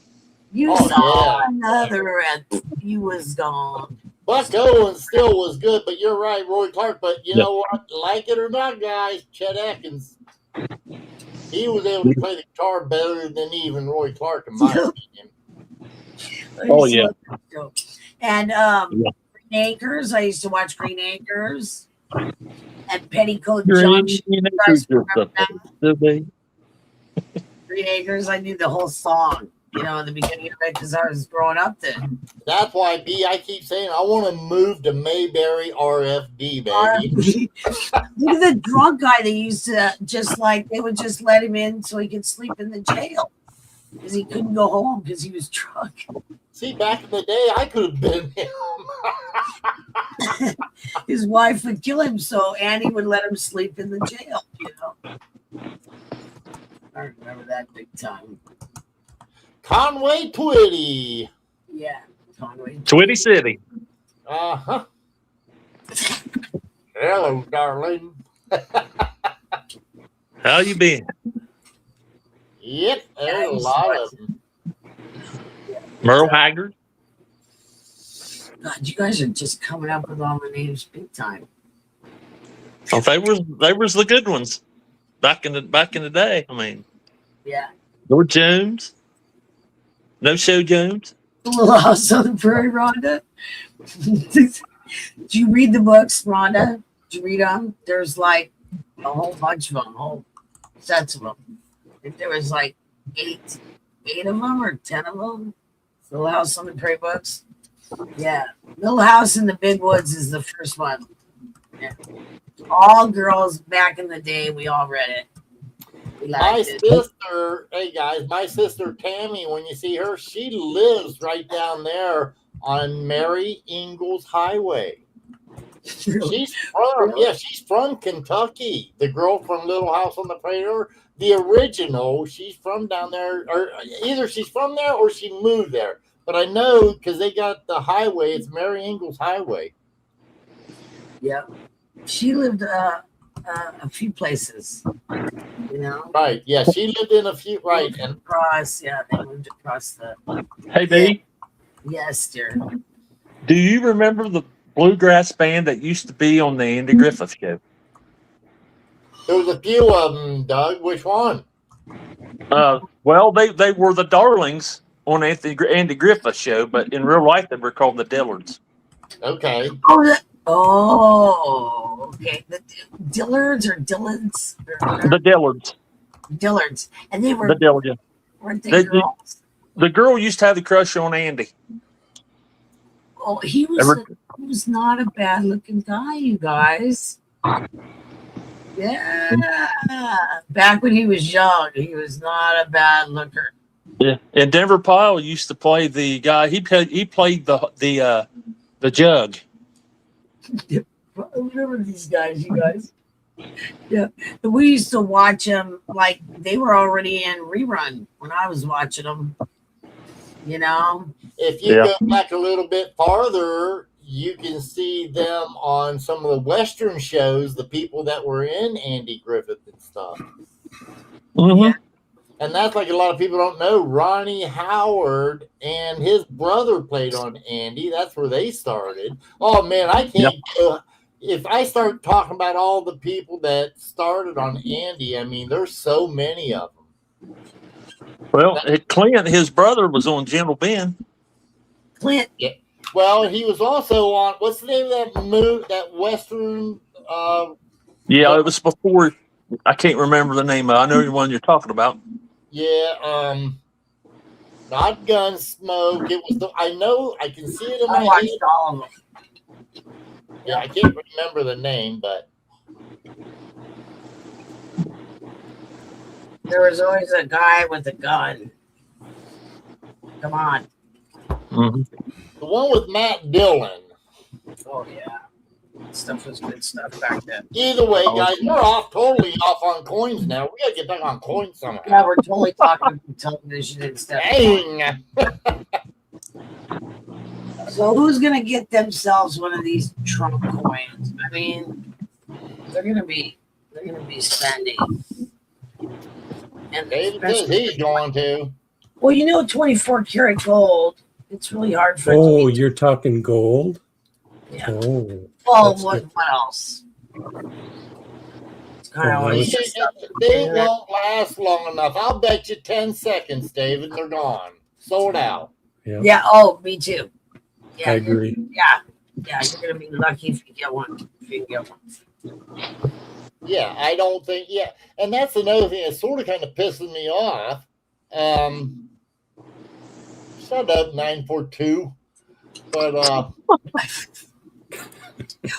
You saw another, and he was gone. Buck Owens still was good, but you're right, Roy Clark. But you know what? Like it or not, guys, Chet Atkins, he was able to play the guitar better than even Roy Clark, in my opinion. Oh yeah. And Green Acres. I used to watch Green Acres and Petticoat Junction. Green Acres. I knew the whole song, in the beginning of it because I was growing up then. That's why, B, I keep saying I want to move to Mayberry RFD, baby. Look at the drunk guy they used to they would just let him in so he could sleep in the jail because he couldn't go home because he was drunk. See, back in the day, I could have been him. His wife would kill him, so Annie would let him sleep in the jail, I remember that big time. Conway Twitty. Yeah, Conway. Twitty City. Uh-huh. Hello, darling. How you been? Yep, there's a lot of them. Merle Haggard. God, you guys are just coming up with all the names big time. Oh, they was the good ones back in the day. I mean, yeah. Lord Jones, No Show Jones. Little House on the Prairie, Rhonda. Did you read the books, Rhonda? Did you read them? There's like a whole bunch of them, whole sets of them. I think there was like eight of them or 10 of them. Little House on the Prairie books. Yeah. Little House in the Big Woods is the first one. Yeah. All girls back in the day, we all read it. We My liked it. sister, hey guys, my sister Tammy, when you see her, she lives right down there on Mary Ingalls Highway. Really? She's from Kentucky. The girl from Little House on the Prairie, the original, she's from down there, or either she's from there or she moved there. But I know because they got the highway, it's Mary Ingalls Highway. Yeah. She lived a few places, you know. Right. Yeah, she lived in a few, right. And Across, yeah, they moved across the. Hey, B, Yes, dear. do you remember the bluegrass band that used to be on the Andy Griffith Show? there was a few of them, Doug. Which one? Well, they were the Darlings on Andy Griffith Show, but in real life they were called the Dillards. Okay. Okay. The Dillards or Dillons? The Dillards. Dillards. And they were, The Dillards. weren't they They- girls? The girl used to have the crush on Andy. Oh, he was not a bad looking guy, you guys. Yeah. Back when he was young, he was not a bad looker. Yeah, and Denver Pyle used to play the guy. He played the jug. I remember these guys, you guys. Yeah. And we used to watch them like they were already in rerun when I was watching them. You know? If you go back a little bit farther, you can see them on some of the Western shows, the people that were in Andy Griffith and stuff. Mm-hmm. Yeah. And that's like a lot of people don't know. Ronnie Howard and his brother played on Andy. That's where they started. Oh, man, I can't. If I start talking about all the people that started on Andy, I mean, there's so many of them. Well, Clint, his brother, was on Gentle Ben. Clint. Yeah. Well, he was also on, what's the name of that Western? Yeah, it was before. I can't remember the name of it. I know the one you're talking about. Yeah, not Gunsmoke. It was I know I can see it in I my watched head. all of them. Yeah, I can't remember the name, but There was always a guy with a gun. Come on. Mm-hmm. the one with Matt Dillon. Oh, yeah. Stuff was good stuff back then. Either way, guys, we're totally off on coins now. We gotta get back on coins somehow. Yeah, we're totally talking about television and stuff. Dang. So who's gonna get themselves one of these Trump coins? I mean, they're gonna be spending. And David says he's going to. well, 24 karat gold. It's really hard for. Oh, you're talking gold? Yeah. Oh. Well, that's what good. else? It's kind of Oh, always nice. They won't last long enough. I'll bet you 10 seconds, David. They're gone. Sold out. Yeah. Oh, me too. Yeah. I agree. Yeah. You're gonna be lucky if you get one. If you can get one. Yeah, I don't think. Yeah, and that's another thing that sort of kind of pisses me off. Shut up, 942. But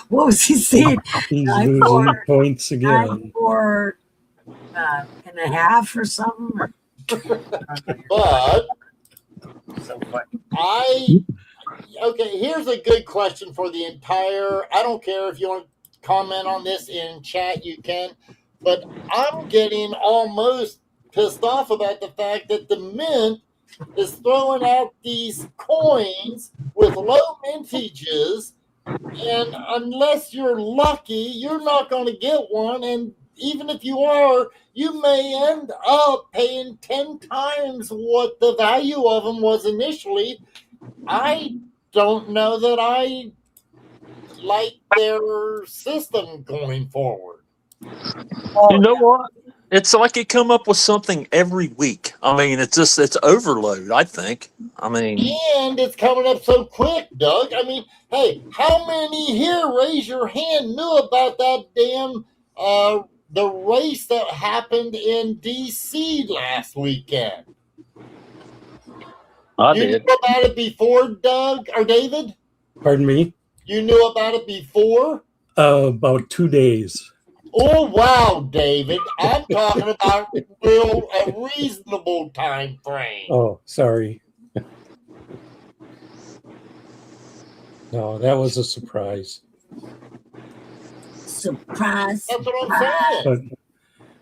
What was he saying? He's 9 losing 4 points again. 4 and a half or something. but So funny. okay. Here's a good question for the entire. I don't care if you want to comment on this in chat, you can. But I'm getting almost pissed off about the fact that the Mint is throwing out these coins with low mintages, and unless you're lucky, you're not going to get one. And even if you are, you may end up paying 10 times what the value of them was initially. I don't know that I like their system going forward. Oh, You know what? It's like it come up with something every week. I mean, it's overload, I think. I mean, And it's coming up so quick, Doug. I mean, hey, how many here, raise your hand, knew about that damn the race that happened in D.C. last weekend? I You did. knew about it before, Doug or David? Pardon me? You knew about it before? About 2 days. Oh wow, David! I'm talking about a reasonable time frame. Oh, sorry. No, that was a surprise. Surprise. That's what I'm saying.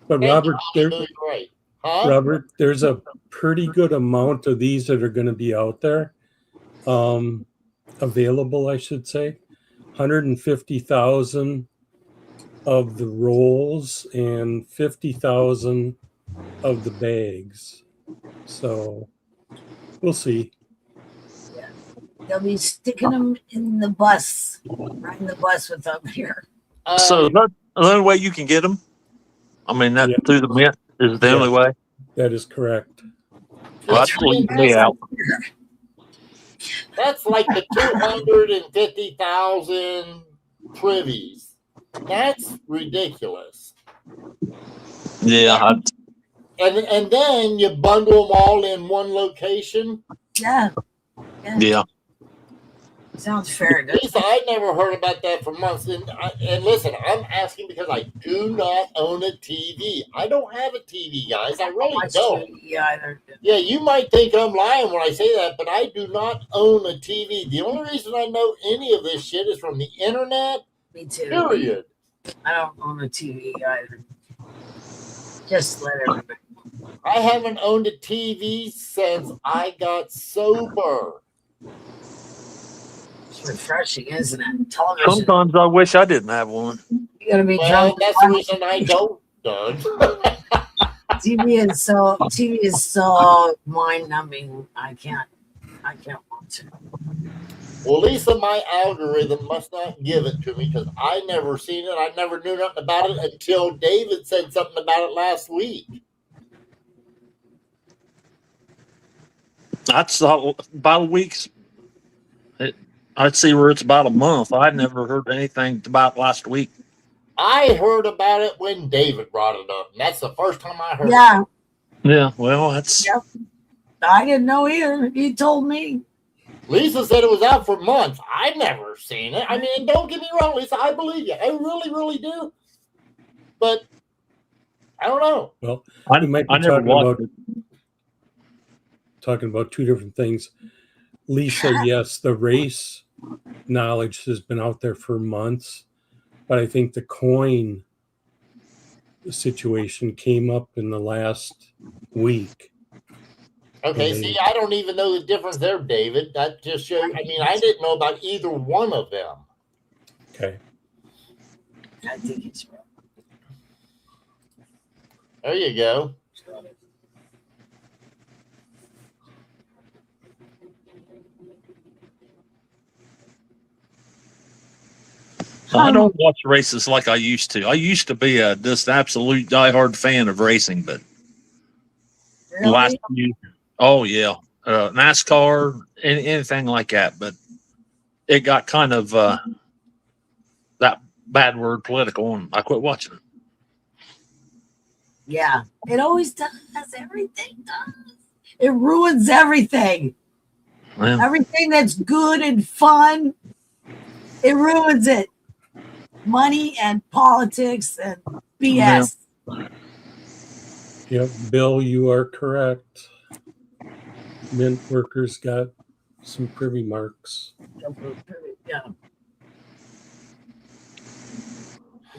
But Thank Robert, you, Billy Ray. Huh? Robert, there's a pretty good amount of these that are going to be out there, available, I should say. 150,000 of the rolls and 50,000 of the bags. So we'll see. They'll be sticking them in the bus, riding the bus with them here. So the only way you can get them, I mean, that Yeah. through the mint is the Yeah. only way. That is correct. Well, that's leaving me out. That's like the 250,000 privies. That's ridiculous. Yeah, And then you bundle them all in one location. Yeah. yeah. Sounds fair. Lisa, I never heard about that for months. And listen, I'm asking because I do not own a TV. I don't have a TV, guys. I really don't. Either. Yeah, you might think I'm lying when I say that, but I do not own a TV. The only reason I know any of this shit is from the internet. Me too. Period. I don't own a TV either. Just let everybody. I haven't owned a TV since I got sober. It's refreshing, isn't it? Television. Sometimes I wish I didn't have one. You gotta be Well, drunk. that's the reason I don't, Doug. TV is so mind numbing. I can't watch it. Well, Lisa, my algorithm must not give it to me because I never seen it. I never knew nothing about it until David said something about it last week. That's about a week's. I'd see where it's about a month. I'd never heard anything about last week. I heard about it when David brought it up, and that's the first time I heard Yeah. it. Yeah, well, that's. Yep. I didn't know either. He told me. Lisa said it was out for months. I've never seen it. I mean, don't get me wrong, Lisa. I believe you. I really, really do. But I don't know. Well, I we might be never watched it. talking about two different things. Lisa, yes, the race knowledge has been out there for months, but I think the coin situation came up in the last week. Okay, see, I don't even know the difference there, David. That just shows. I mean, I didn't know about either one of them. Okay. I think it's right. There you go. I don't watch races like I used to. I used to be a just absolute diehard fan of racing, but Really? last few, oh yeah, NASCAR, anything like that. But it got kind of that bad word political, and I quit watching it. Yeah. It always does. Everything does. It ruins everything. Well, Everything that's good and fun, it ruins it. Money and politics and BS. Yep, Bill, you are correct. Mint workers got some privy marks. Yeah.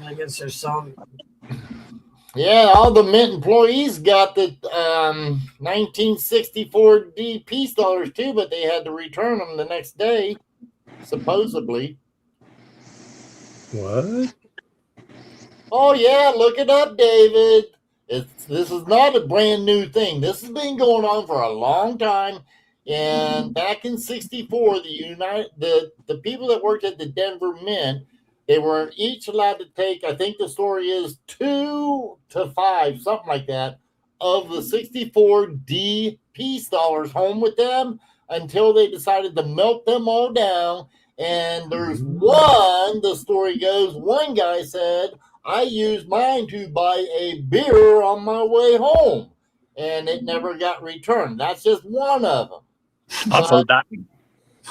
I guess there's some. Yeah, all the Mint employees got the 1964 D peace dollars too, but they had to return them the next day, supposedly. What? Oh yeah, look it up, David. This is not a brand new thing. This has been going on for a long time. And back in '64, the people that worked at the Denver Mint, they were each allowed to take, I think the story is 2 to 5, something like that, of the 64 D peace dollars home with them until they decided to melt them all down. And there's one, the story goes, one guy said, I used mine to buy a beer on my way home, and it never got returned. That's just one of them. I've heard that.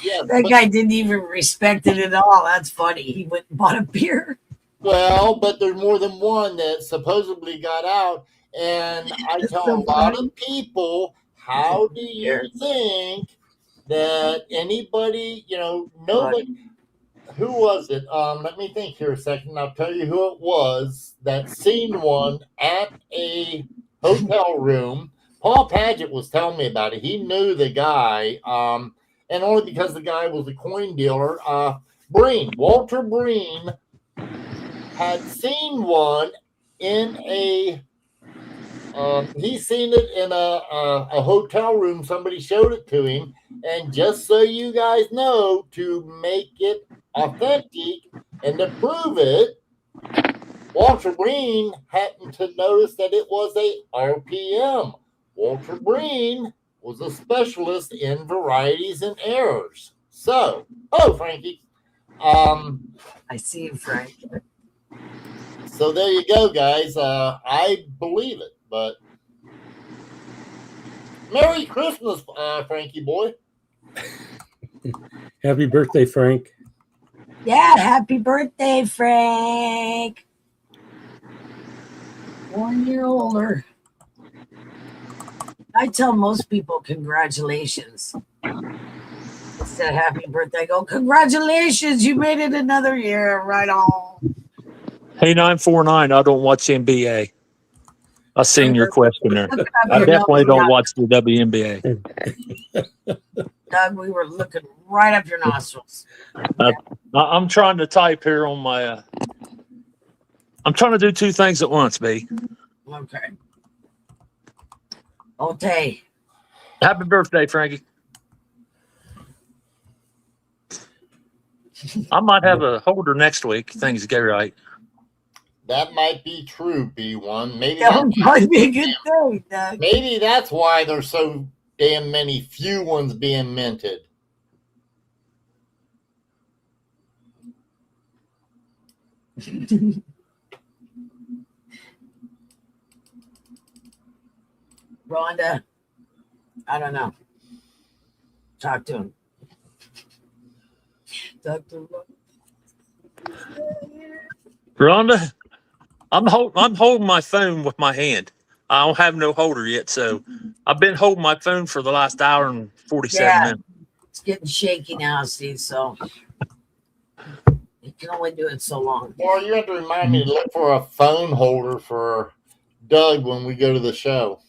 Yeah, That guy didn't even respect it at all. That's funny. He went and bought a beer. Well, but there's more than one that supposedly got out. And I It's tell so a lot funny. of people, how do you think that anybody, nobody, who was it? Let me think here a second. I'll tell you who it was that seen one at a hotel room. Paul Paget was telling me about it. He knew the guy, and only because the guy was a coin dealer. Walter Breen had seen one in a. He seen it in a hotel room. Somebody showed it to him, and just so you guys know, to make it authentic and to prove it, Walter Breen happened to notice that it was a RPM. Walter Breen was a specialist in varieties and errors. So, Frankie. I see you, Frank. So there you go, guys. I believe it, but Merry Christmas, Frankie boy. Happy birthday, Frank. Yeah, happy birthday, Frank. 1 year older. I tell most people congratulations. Instead of happy birthday, I go, congratulations, you made it another year. Right on. Hey, 949, I don't watch NBA. I seen your question there. I definitely don't watch the WNBA. Doug, we were looking right up your nostrils. I'm trying to type here on my. I'm trying to do two things at once, B. Okay. Okay. Happy birthday, Frankie. I might have a holder next week. Things go right. That might be true, B1. Maybe That might be a good thing, Doug. maybe that's why there's so damn many few ones being minted. Rhonda, I don't know. Talk to him. Talk to him. Rhonda, I'm holding my phone with my hand. I don't have no holder yet, so I've been holding my phone for the last hour and 47 minutes. It's getting shaky now, Steve, so you can only do it so long. Well, you have to remind me to look for a phone holder for Doug when we go to the show.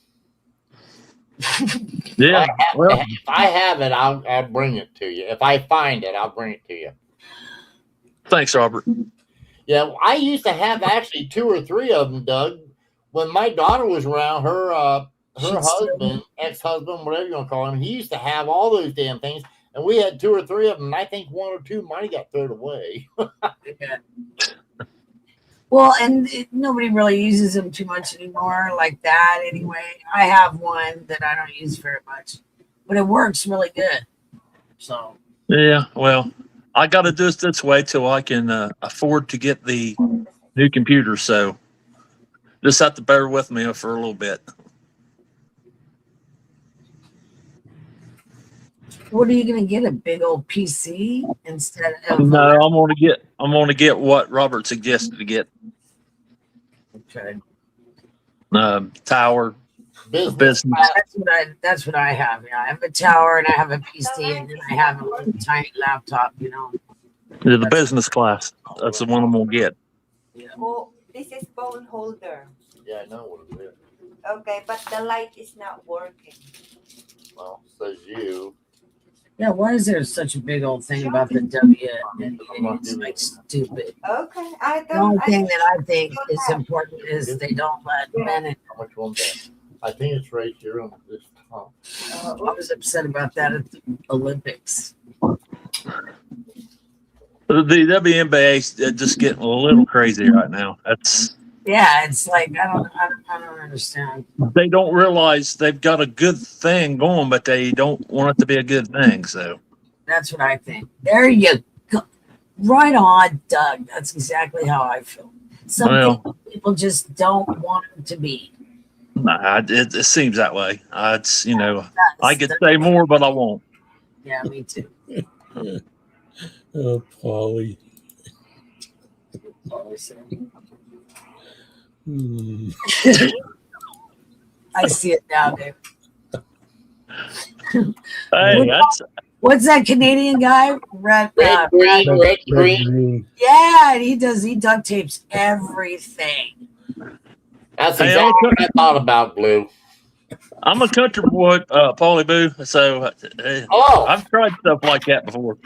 Yeah. Well, If I have it, I'll bring it to you. If I find it, I'll bring it to you. thanks, Robert. Yeah, I used to have actually 2 or 3 of them, Doug. When my daughter was around, her husband, ex-husband, whatever you want to call him, he used to have all those damn things, and we had 2 or 3 of them. And I think 1 or 2 might have got thrown away. Well, and nobody really uses them too much anymore like that anyway. I have one that I don't use very much, but it works really good. So Yeah. Well, I got to do it this way till I can afford to get the new computer. So just have to bear with me for a little bit. what are you going to get? A big old PC instead of No, I'm gonna get what Robert suggested to get. Okay. Tower, business. That's what I have. Yeah, I have a tower and I have a PC and then I have a little tiny laptop. The business class. That's the one I'm gonna get. Yeah. Oh, this is phone holder. Yeah, I know what it is. Okay, but the light is not working. Well, says you. Yeah, why is there such a big old thing about the W? It's like stupid. Okay, I The only don't. thing that I think is important is they don't let men. How much one that? I think it's right here on this top. I was upset about that at the Olympics. The WNBA is just getting a little crazy right now. Yeah, it's like I don't understand. They don't realize they've got a good thing going, but they don't want it to be a good thing. So That's what I think. There you go. Right on, Doug. That's exactly how I feel. Some people just don't want it to be. nah, it seems that way. I could say more, but I won't. Yeah, me too. Oh, Paulie. Hmm. I see it now, Dave. Hey, that's What's that Canadian guy? Red, Red, green, red, green. green. yeah, and he duct tapes everything. That's Hey, exactly what I thought about, Blue. I'm a country boy, Paulie Boo. So Oh, I've tried stuff like that before.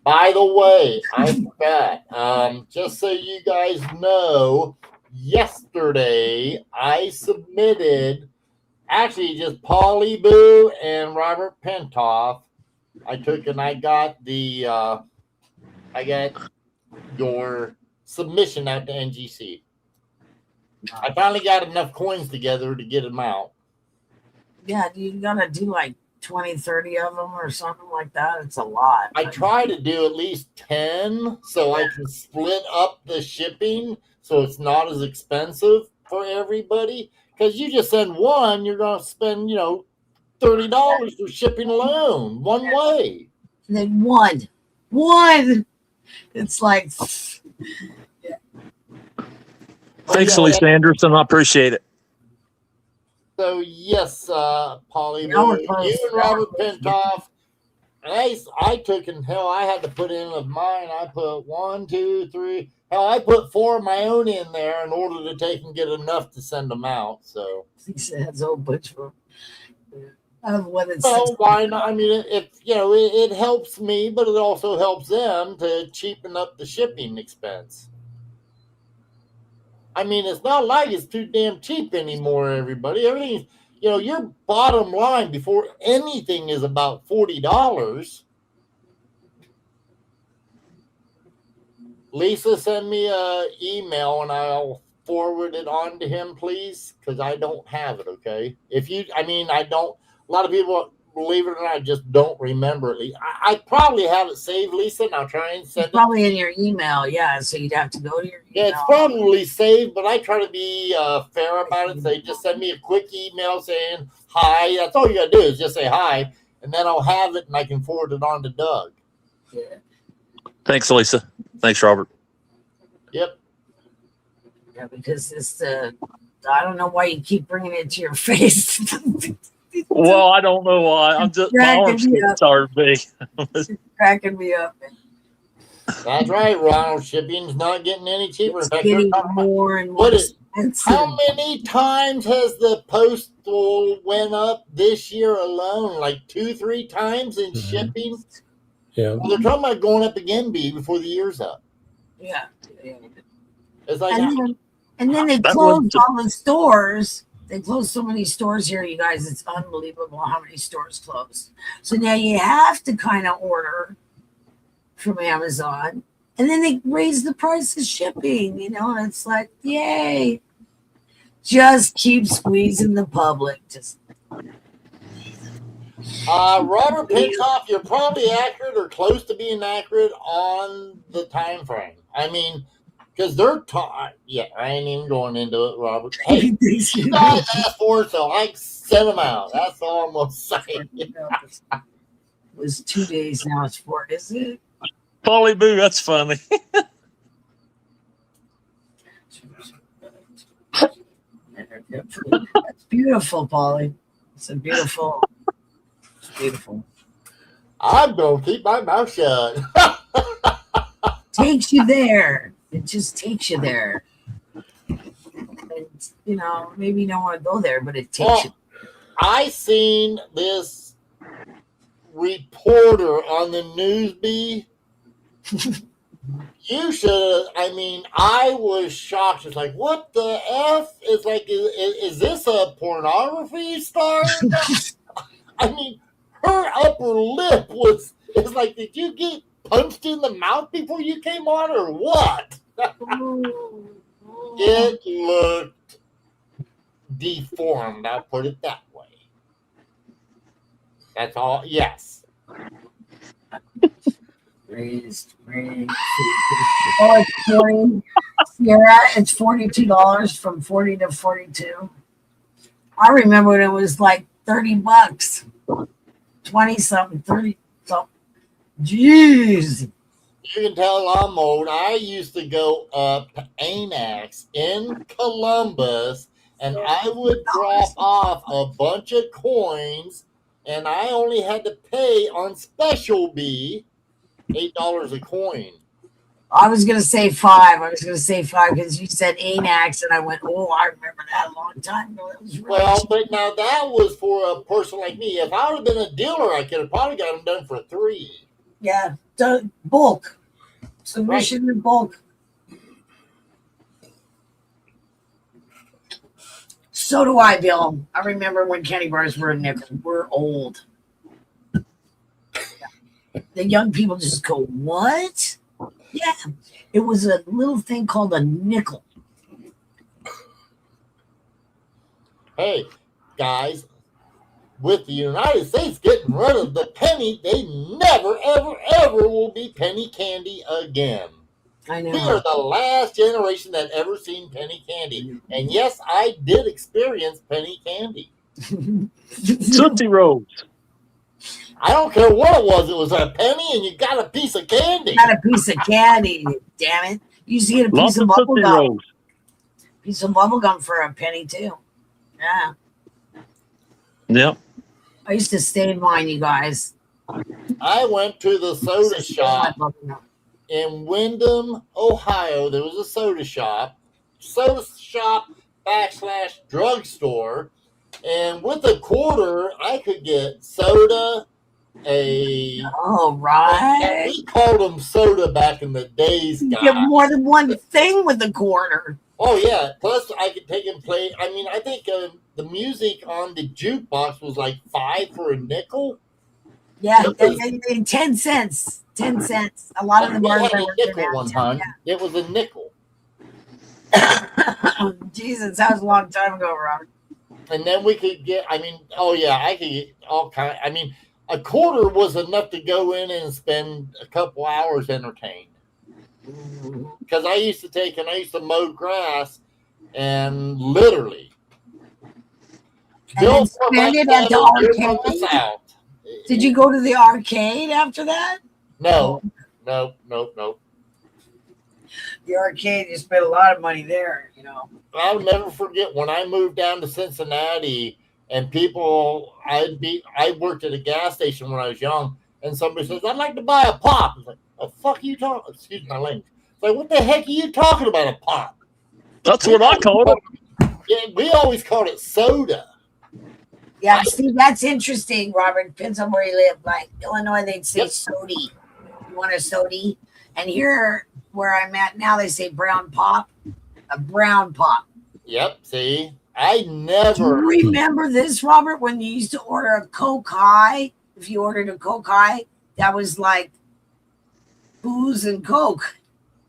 by the way, I forgot. Just so you guys know, yesterday I submitted actually just Paulie Boo and Robert Pentoff. I took and I got your submission out to NGC. I finally got enough coins together to get them out. Yeah, you gotta do like 20, 30 of them or something like that. It's a lot. I try to do at least 10 so I can split up the shipping so it's not as expensive for everybody. Because you just send one, you're going to spend, $30 for shipping alone, one way. And then one. It's like, Thanks, Lisa Anderson. I appreciate it. So, yes, Polly, Now we're you close. and Robert Pentoff. I took and hell, I had to put in of mine. I put 1, 2, 3. Hell, I put 4 of my own in there in order to take and get enough to send them out. So he says a whole bunch of what it's. well, why not? I mean, it helps me, but it also helps them to cheapen up the shipping expense. I mean, it's not like it's too damn cheap anymore, everybody. Everything, your bottom line before anything is about $40. Lisa, send me an email and I'll forward it on to him, please, because I don't have it, okay? I don't, a lot of people, believe it or not, just don't remember it. I probably have it saved, Lisa, and I'll try and send it. Probably in your email, yeah. So you'd have to go to your email. Yeah, it's probably saved, but I try to be fair about it. So you just send me a quick email saying hi. That's all you got to do is just say hi, and then I'll have it and I can forward it on to Doug. Yeah. Thanks, Lisa. Thanks, Robert. Yep. Yeah, because it's I don't know why you keep bringing it to your face. Well, I don't know why. I'm just my arms getting tired big. It's cracking me up. That's right, Ronald. Shipping's not getting any cheaper. It's In fact, getting more and more expensive. how many times has the postal went up this year alone? Like 2-3 times in shipping? Yeah. Well, they're talking about going up again, before the year's up. Yeah. It's like, and then they closed all the stores. They closed so many stores here, you guys. It's unbelievable how many stores closed. So now you have to kind of order from Amazon. And then they raise the price of shipping, and it's like, yay. Just keep squeezing the public. Just Robert Pentoff, you're probably accurate or close to being accurate on the time frame. I mean, because they're I ain't even going into it, Robert. Hey, you guys asked for it, so I sent them out. That's all I'm going to say. It was 2 days, now it's 4. Is it? Paulie Boo, that's funny. That's beautiful, Paulie. It's beautiful. I'm going to keep my mouth shut. Takes you there. It just takes you there. And, maybe you don't want to go there, but it takes you. I seen this reporter on the Newsbee. You should. I was shocked. It's like, what the F? It's like, is this a pornography star? Her upper lip it's like, did you get punched in the mouth before you came on or what? It looked deformed, I'll put it that way. That's all, yes. Raised. Oh, it's 40. Sierra, it's $42 from 40 to 42. I remember when it was like $30, 20 something, 30 something. Jeez. You can tell I'm old. I used to go up to Anax in Columbus, and I would drop off a bunch of coins, and I only had to pay on Special B $8 a coin. I was gonna say 5. I was gonna say 5 because you said Anax, and I went, "Oh, I remember that a long time ago." That was really Well, cheap. but now that was for a person like me. If I would have been a dealer, I could have probably got them done for 3. Yeah, the bulk submission in bulk. So do I, Bill. I remember when candy bars were a nickel. We're old. The young people just go, "What?" Yeah, it was a little thing called a nickel. Hey, guys, with the United States getting rid of the penny, they never, ever, ever will be penny candy again. I We know. are the last generation that ever seen penny candy. And yes, I did experience penny candy. Tootsie Rolls. I don't care what it was. It was a penny and you got a piece of candy. Got a piece of candy, damn it. You used to get a Lots piece of of bubble Tootsie gum. Rolls. Piece of bubble gum for a penny too. Yeah. Yep. I used to stay in mine, you guys. I went to the soda Stay in my shop bubble gum. in Windham, Ohio. There was a soda shop / drugstore. And with a quarter, I could get soda, All right. we called them soda back in the days, You guys. get more than one thing with a quarter. Oh, yeah. Plus, I could take and play. I mean, I think the music on the jukebox was like 5 for a nickel. Yeah, and 10 cents. 10 cents. A lot of the We bars had I a worked in nickel had one 10, time. It was a nickel. yeah. Jesus, that was a long time ago, Robert. And then we could get, I could get all kind. I mean, a quarter was enough to go in and spend a couple hours entertained. Because I used to mow grass and literally. And then spend it at the arcade? Did you go to the arcade after that? No. The arcade, you spent a lot of money there, you know. I'll never forget when I moved down to Cincinnati and I worked at a gas station when I was young, and somebody says, "I'd like to buy a pop." I was like, "The fuck are you talking?" Excuse my language. It's like, what the heck are you talking about, a pop? That's what I called it. Yeah, we always called it soda. Yeah, see, that's interesting, Robert. Depends on where you live. Like Illinois, they'd say Yep. sody. You want a sody? And here, where I'm at now, they say brown pop. A brown pop. Yep, see? I Do never. you remember this, Robert, when you used to order a Coke High? If you ordered a Coke High, that was like booze and Coke.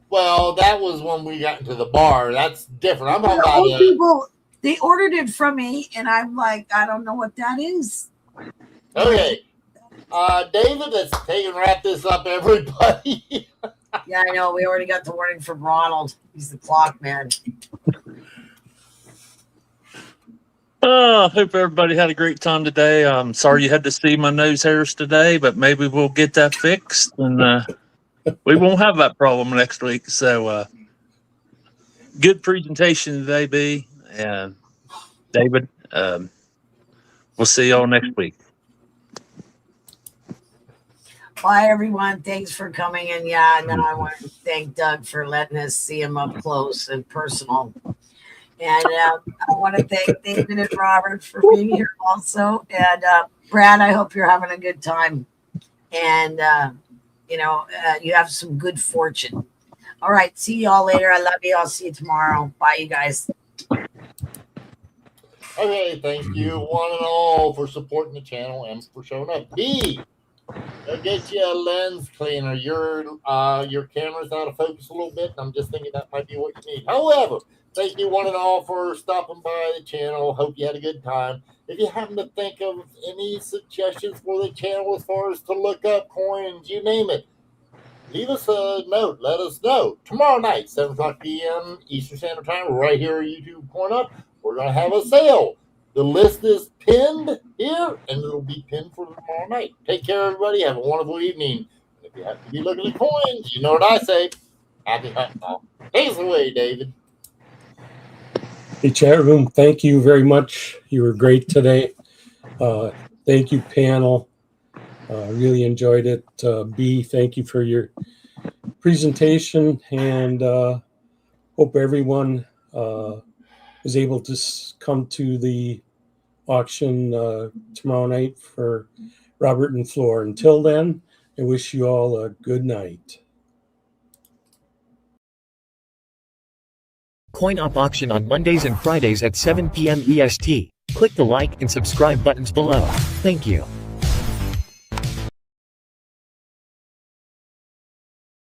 Well, that was when we got into the bar. That's different. I'm talking The old about people, they ordered it from me, and I'm like, I don't know what that is. okay. David, let's take and wrap this up, everybody. Yeah, I know. We already got the warning from Ronald. He's the clock man. Hope everybody had a great time today. I'm sorry you had to see my nose hairs today, but maybe we'll get that fixed, and we won't have that problem next week. So, good presentation today, B. And David, we'll see y'all next week. Bye, everyone. Thanks for coming. And yeah, no, I want to thank Doug for letting us see him up close and personal. And I want to thank David and Robert for being here also. And Brad, I hope you're having a good time. And, you have some good fortune. All right. See y'all later. I love you. I'll see you tomorrow. Bye, you guys. Okay, thank you one and all for supporting the channel and for showing up. B, I'll get you a lens cleaner. Your camera's out of focus a little bit, and I'm just thinking that might be what you need. However, thank you one and all for stopping by the channel. Hope you had a good time. If you happen to think of any suggestions for the channel as far as to look up coins, you name it, leave us a note. Let us know. Tomorrow night, 7 o'clock p.m. Eastern Standard Time, right here on YouTube Coin Up, we're going to have a sale. The list is pinned here, and it'll be pinned for tomorrow night. Take care, everybody. Have a wonderful evening. You have to be looking at coins. You know what I say. Happy hunting all. Take us away, David. Hey, chat room, thank you very much. You were great today. Thank you, panel. Really enjoyed it. B, thank you for your presentation, and hope everyone is able to come to the auction tomorrow night for Robert and Floor. Until then, I wish you all a good night. Coin-Op auction on Mondays and Fridays at 7 p.m. EST. Click the like and subscribe buttons below. Thank you.